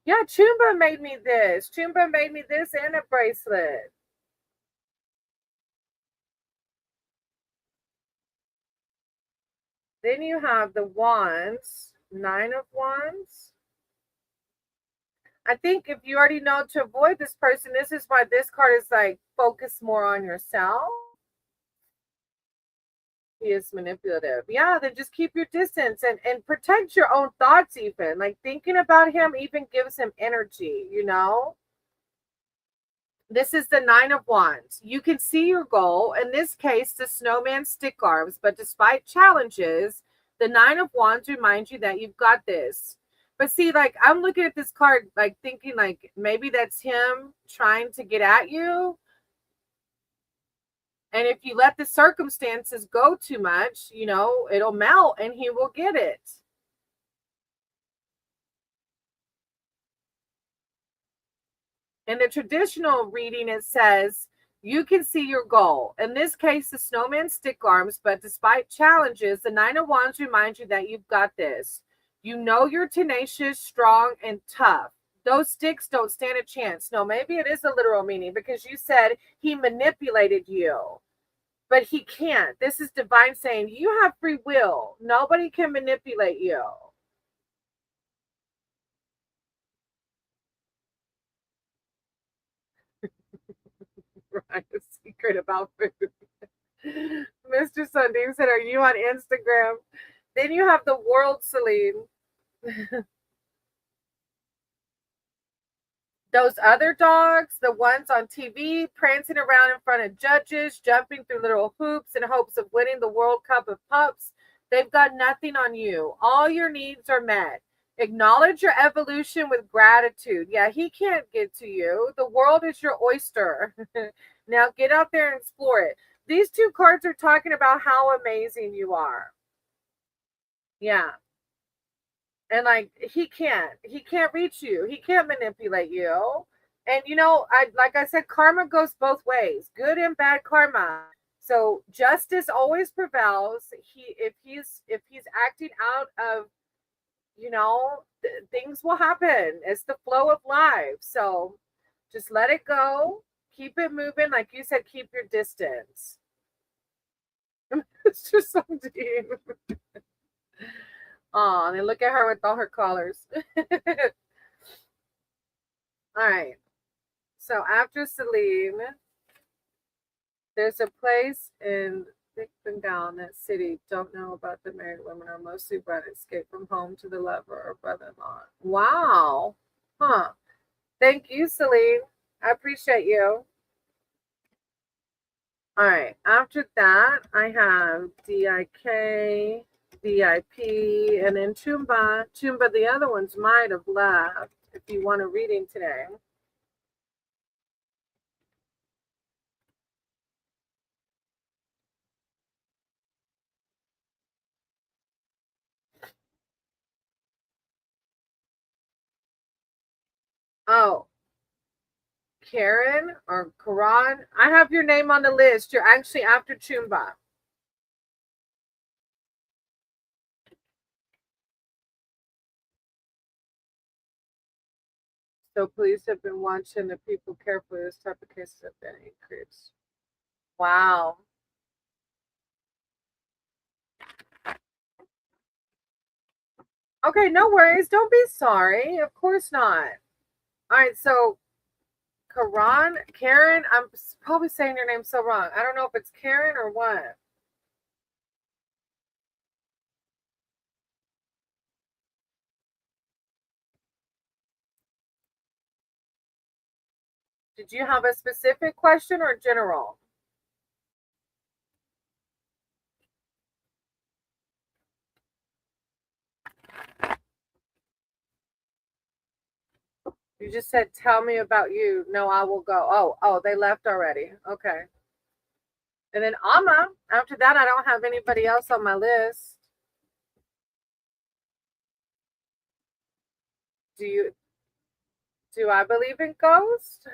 Yeah, Chumba made me this. Chumba made me this and a bracelet. Then you have the Wands, 9 of Wands. I think if you already know to avoid this person, this is why this card is like focus more on yourself. He is manipulative. Yeah, then just keep your distance and protect your own thoughts, even. Like thinking about him even gives him energy, you know? This is the 9 of Wands. You can see your goal. In this case, the snowman stick arms, but despite challenges, the 9 of Wands reminds you that you've got this. But see, like I'm looking at this card, like thinking like maybe that's him trying to get at you. And if you let the circumstances go too much, you know, it'll melt and he will get it. In the traditional reading, it says, you can see your goal. In this case, the snowman stick arms, but despite challenges, the 9 of Wands reminds you that you've got this. You know you're tenacious, strong, and tough. Those sticks don't stand a chance. No, maybe it is a literal meaning because you said he manipulated you, but he can't. This is divine saying you have free will. Nobody can manipulate you. Right? A secret about food. Mr. Sunday said, are you on Instagram? Then you have the world, Celine. Those other dogs, the ones on TV, prancing around in front of judges, jumping through little hoops in hopes of winning the World Cup of Pups, they've got nothing on you. All your needs are met. Acknowledge your evolution with gratitude. Yeah, he can't get to you. The world is your oyster. Now get out there and explore it. These 2 cards are talking about how amazing you are. Yeah. And like he can't reach you, he can't manipulate you. And you know, I said, karma goes both ways, good and bad karma. So justice always prevails. If he's acting out of, you know, things will happen. It's the flow of life. So just let it go, keep it moving, like you said, keep your distance. It's just something. Oh, and then look at her with all her collars. All right. So after Celine, there's a place in thick Bengal in that city. Don't know about the married women are mostly brought escape from home to the lover or brother-in-law. Wow. Huh. Thank you, Celine. I appreciate you. All right. After that, I have DIK, DIP, and then Chumba. Chumba, the other ones might have left if you want a reading today. Oh, Karen or Karan, I have your name on the list. You're actually after Chumba. So police have been watching the people carefully. This type of cases have been increased. Wow. Okay, no worries. Don't be sorry. Of course not. All right, so Karen, I'm probably saying your name so wrong. I don't know if it's Karen or what. Did you have a specific question or general? You just said, tell me about you. No, I will go. Oh, they left already. Okay. And then Amma, after that, I don't have anybody else on my list. Do I believe in ghosts?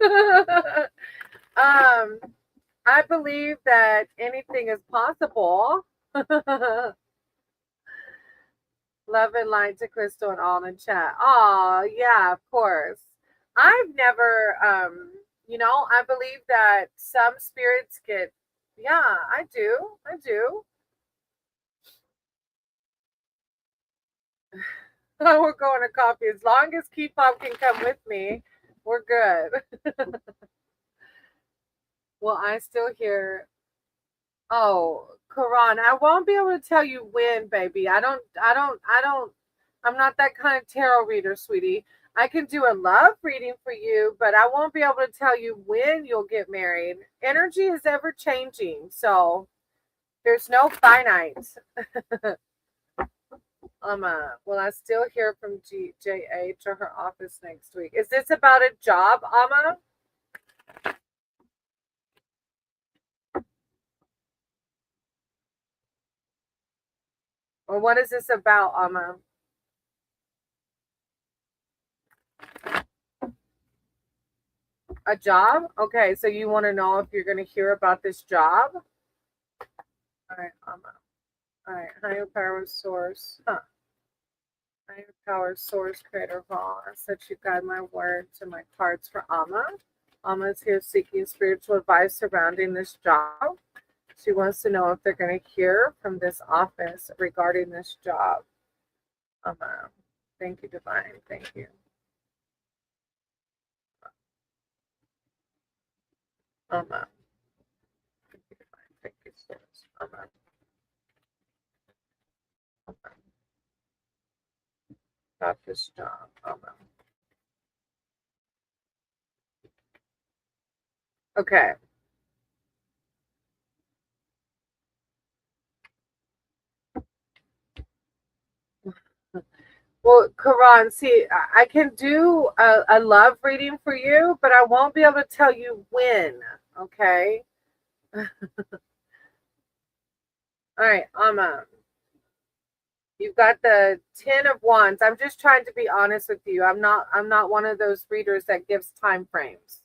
I believe that anything is possible. Love and light to Crystal and all in chat. Oh, yeah, of course. I've never, I believe that some spirits get, yeah, I do. We're going to coffee. As long as K-pop can come with me, we're good. Well, I still hear, oh, Karan, I won't be able to tell you when, baby. I'm not that kind of tarot reader, sweetie. I can do a love reading for you, but I won't be able to tell you when you'll get married. Energy is ever changing, so there's no finite. Will I still hear from JH or her office next week? Is this about a job, Amma? Or what is this about, Amma? A job? Okay, so you want to know if you're going to hear about this job? All right, Amma. All right, higher power source. Higher power source creator of all. I said you guide my words and my cards for Amma. Amma is here seeking spiritual advice surrounding this job. She wants to know if they're going to hear from this office regarding this job. Amma. Thank you, Divine. Thank you. Amma. Thank you, Divine. Thank you, Source. Amma. About this job. Amma. Okay. Well, Karan, see, I can do a love reading for you, but I won't be able to tell you when, okay? All right, Amma. You've got the 10 of Wands. I'm just trying to be honest with you. I'm not one of those readers that gives time frames.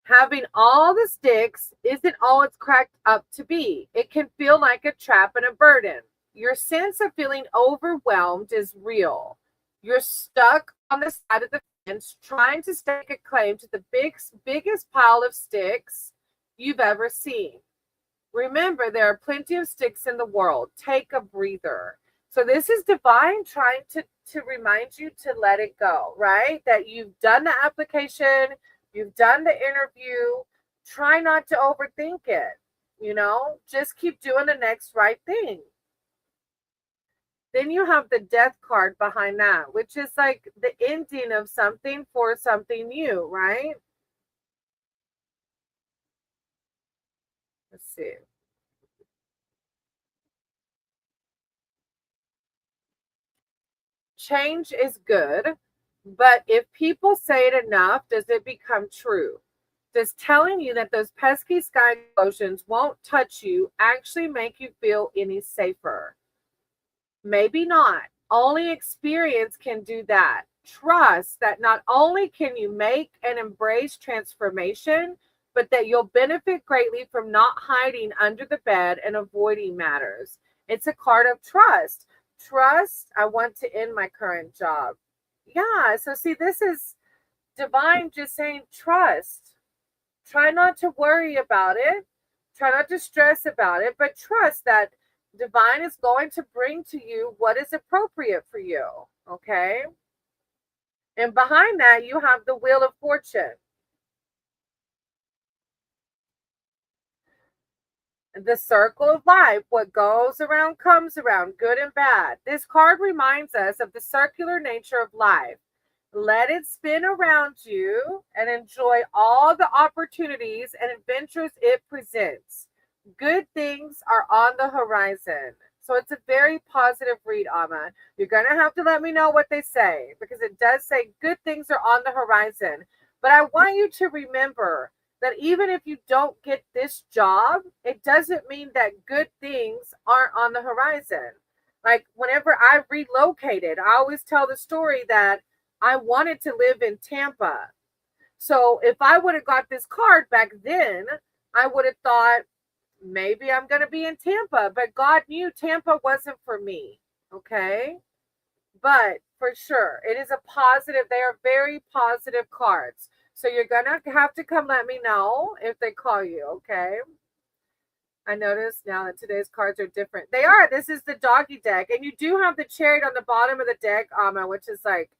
Having all the sticks isn't all it's cracked up to be. It can feel like a trap and a burden. Your sense of feeling overwhelmed is real. You're stuck on the side of the fence trying to stake a claim to the biggest pile of sticks you've ever seen. Remember, there are plenty of sticks in the world. Take a breather. So this is divine trying to remind you to let it go, right? That you've done the application, you've done the interview. Try not to overthink it. Just keep doing the next right thing. Then you have the death card behind that, which is like the ending of something for something new, right? Let's see. Change is good, but if people say it enough, does it become true? Does telling you that those pesky sky explosions won't touch you actually make you feel any safer? Maybe not. Only experience can do that. Trust that not only can you make and embrace transformation, but that you'll benefit greatly from not hiding under the bed and avoiding matters. It's a card of trust. Trust, I want to end my current job. Yeah, so see, this is divine just saying trust. Try not to worry about it. Try not to stress about it, but trust that divine is going to bring to you what is appropriate for you. Okay. And behind that, you have the Wheel of Fortune, the circle of life. What goes around comes around, good and bad. This card reminds us of the circular nature of life. Let it spin around you and enjoy all the opportunities and adventures it presents. Good things are on the horizon. So it's a very positive read, Amma. You're going to have to let me know what they say because it does say good things are on the horizon. But I want you to remember that even if you don't get this job, it doesn't mean that good things aren't on the horizon. Like whenever I relocated, I always tell the story that I wanted to live in Tampa. So if I would have got this card back then, I would have thought maybe I'm going to be in Tampa. But God knew Tampa wasn't for me. Okay. But for sure, it is a positive. They are very positive cards. So you're going to have to come let me know if they call you. Okay. I noticed now that today's cards are different. They are. This is the doggy deck. And you do have the chariot on the bottom of the deck, Amma, which is like,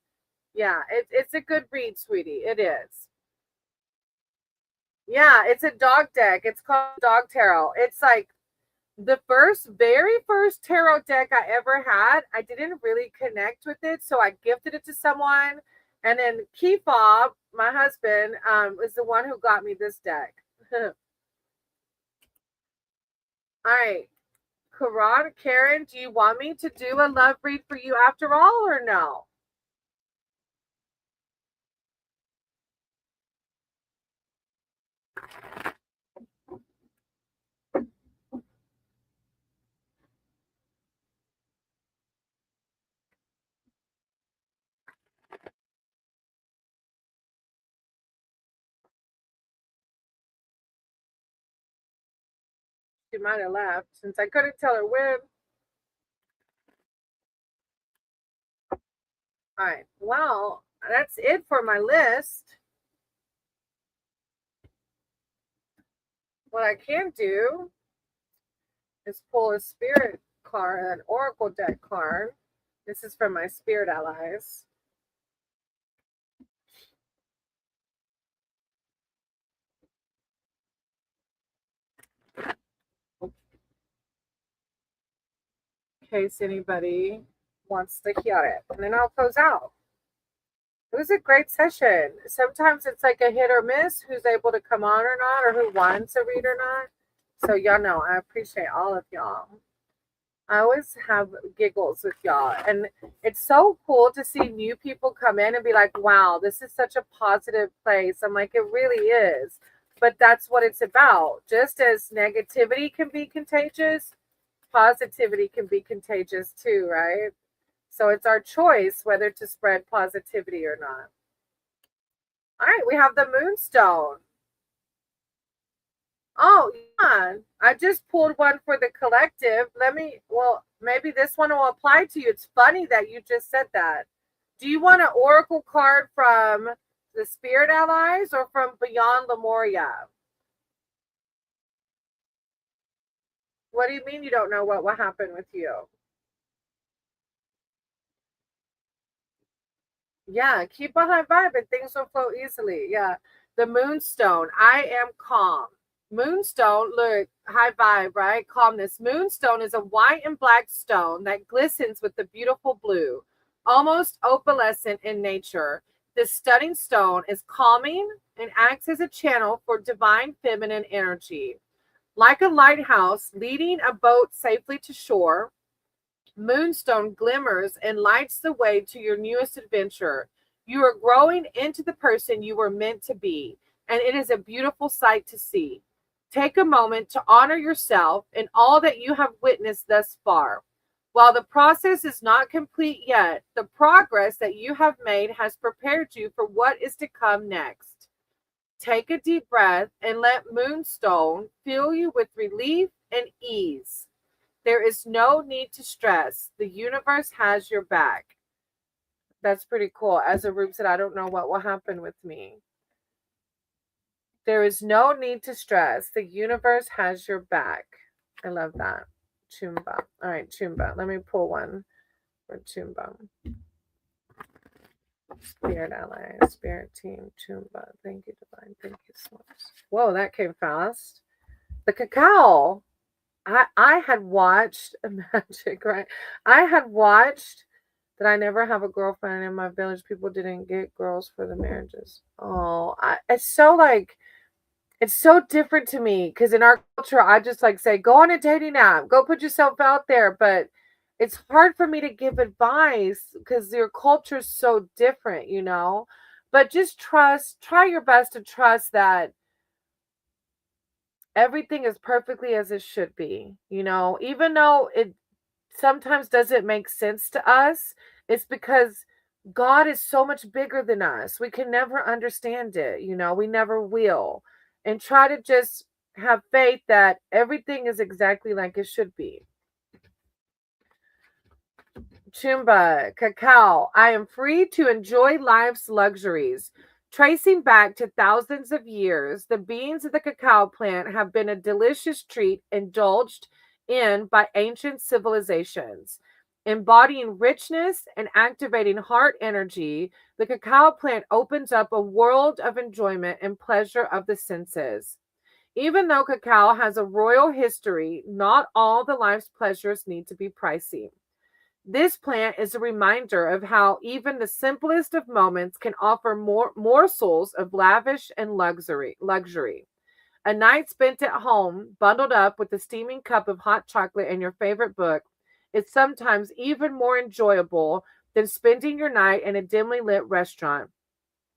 yeah, it's a good read, sweetie. It is. Yeah, it's a dog deck. It's called Dog Tarot. It's like the very first tarot deck I ever had. I didn't really connect with it, so I gifted it to someone. And then Keefob, my husband, was the one who got me this deck. All right. Karan, Karen, do you want me to do a love read for you after all or no? She might have left since I couldn't tell her when. All right. Well, that's it for my list. What I can do is pull a spirit card, an oracle deck card. This is from my spirit allies. In case anybody wants to hear it. And then I'll close out. It was a great session. Sometimes it's like a hit or miss who's able to come on or not, or who wants a read or not. So y'all know I appreciate all of y'all. I always have giggles with y'all. And it's so cool to see new people come in and be like, wow, this is such a positive place. I'm like, it really is. But that's what it's about. Just as negativity can be contagious, positivity can be contagious too, right? So it's our choice whether to spread positivity or not. All right, we have the moonstone. Oh, yeah. I just pulled one for the collective. Maybe this one will apply to you. It's funny that you just said that. Do you want an oracle card from the Spirit Allies or from Beyond Lemuria? What do you mean you don't know what will happen with you? Yeah, keep a high vibe and things will flow easily. Yeah. The moonstone. I am calm. Moonstone, look, high vibe, right? Calmness. Moonstone is a white and black stone that glistens with the beautiful blue, almost opalescent in nature. This stunning stone is calming and acts as a channel for divine feminine energy. Like a lighthouse leading a boat safely to shore, Moonstone glimmers and lights the way to your newest adventure. You are growing into the person you were meant to be, and it is a beautiful sight to see. Take a moment to honor yourself and all that you have witnessed thus far. While the process is not complete yet, the progress that you have made has prepared you for what is to come next. Take a deep breath and let Moonstone fill you with relief and ease. There is no need to stress. The universe has your back. That's pretty cool. As Arup said, I don't know what will happen with me. There is no need to stress. The universe has your back. I love that. Chumba. All right, Chumba. Let me pull one for Chumba. Spirit ally, spirit team, Chumba. Thank you, divine. Thank you so much. Whoa, that came fast. The cacao. I had watched Magic, right? I had watched that I never have a girlfriend in my village. People didn't get girls for the marriages. Oh, it's so like, it's so different to me because in our culture, I just like say, go on a dating app, go put yourself out there. But it's hard for me to give advice because your culture is so different, you know? But just try your best to trust that everything is perfectly as it should be, you know, even though it sometimes doesn't make sense to us. It's because God is so much bigger than us. We can never understand it, you know, we never will. And try to just have faith that everything is exactly like it should be. Chumba, cacao. I am free to enjoy life's luxuries. Tracing back to thousands of years, the beans of the cacao plant have been a delicious treat indulged in by ancient civilizations. Embodying richness and activating heart energy, the cacao plant opens up a world of enjoyment and pleasure of the senses. Even though cacao has a royal history, not all the life's pleasures need to be pricey. This plant is a reminder of how even the simplest of moments can offer more morsels of lavish and luxury. A night spent at home, bundled up with a steaming cup of hot chocolate and your favorite book, is sometimes even more enjoyable than spending your night in a dimly lit restaurant.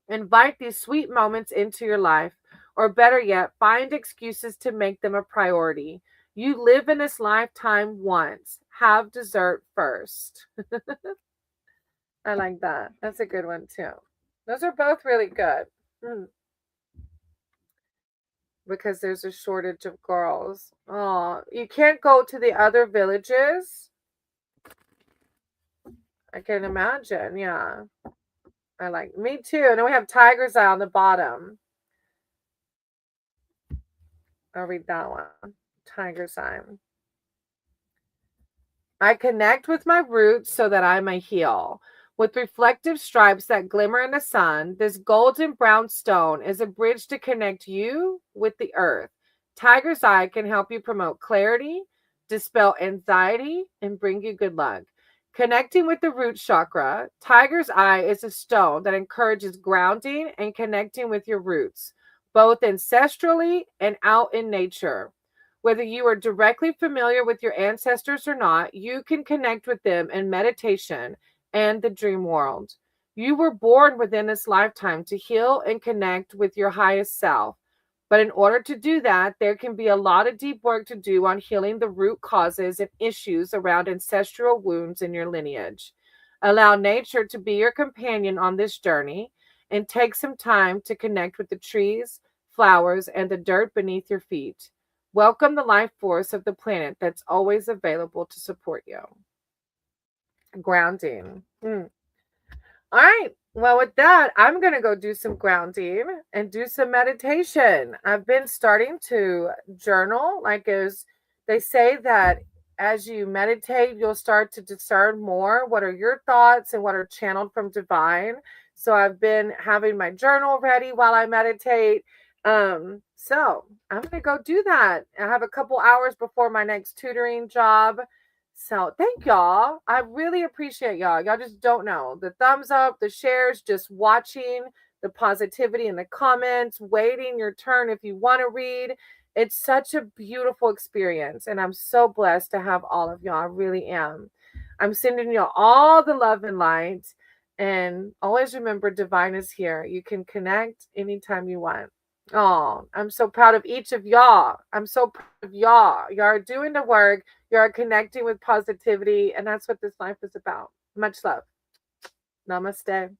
Invite these sweet moments into your life, or better yet, find excuses to make them a priority. You live in this lifetime once. Have dessert first. I like that. That's a good one, too. Those are both really good. Because there's a shortage of girls. Oh, you can't go to the other villages? I can imagine. Yeah. I like me too. And then we have Tiger's Eye on the bottom. I'll read that one. Tiger's Eye. I connect with my roots so that I may heal. With reflective stripes that glimmer in the sun, this golden brown stone is a bridge to connect you with the earth. Tiger's Eye can help you promote clarity, dispel anxiety, and bring you good luck. Connecting with the root chakra, Tiger's Eye is a stone that encourages grounding and connecting with your roots, both ancestrally and out in nature. Whether you are directly familiar with your ancestors or not, you can connect with them in meditation and the dream world. You were born within this lifetime to heal and connect with your highest self. But in order to do that, there can be a lot of deep work to do on healing the root causes and issues around ancestral wounds in your lineage. Allow nature to be your companion on this journey and take some time to connect with the trees, flowers, and the dirt beneath your feet. Welcome the life force of the planet that's always available to support you. Grounding. All right. Well, with that, I'm going to go do some grounding and do some meditation. I've been starting to journal. Like as they say that as you meditate, you'll start to discern more what are your thoughts and what are channeled from divine. So I've been having my journal ready while I meditate. So I'm gonna go do that. I have a couple hours before my next tutoring job. So thank y'all. I really appreciate y'all. Y'all just don't know. The thumbs up, the shares, just watching, the positivity in the comments, waiting your turn if you want to read. It's such a beautiful experience. And I'm so blessed to have all of y'all. I really am. I'm sending y'all all the love and light. And always remember, divine is here. You can connect anytime you want. Oh, I'm so proud of each of y'all. I'm so proud of y'all. Y'all are doing the work. You are connecting with positivity. And that's what this life is about. Much love. Namaste.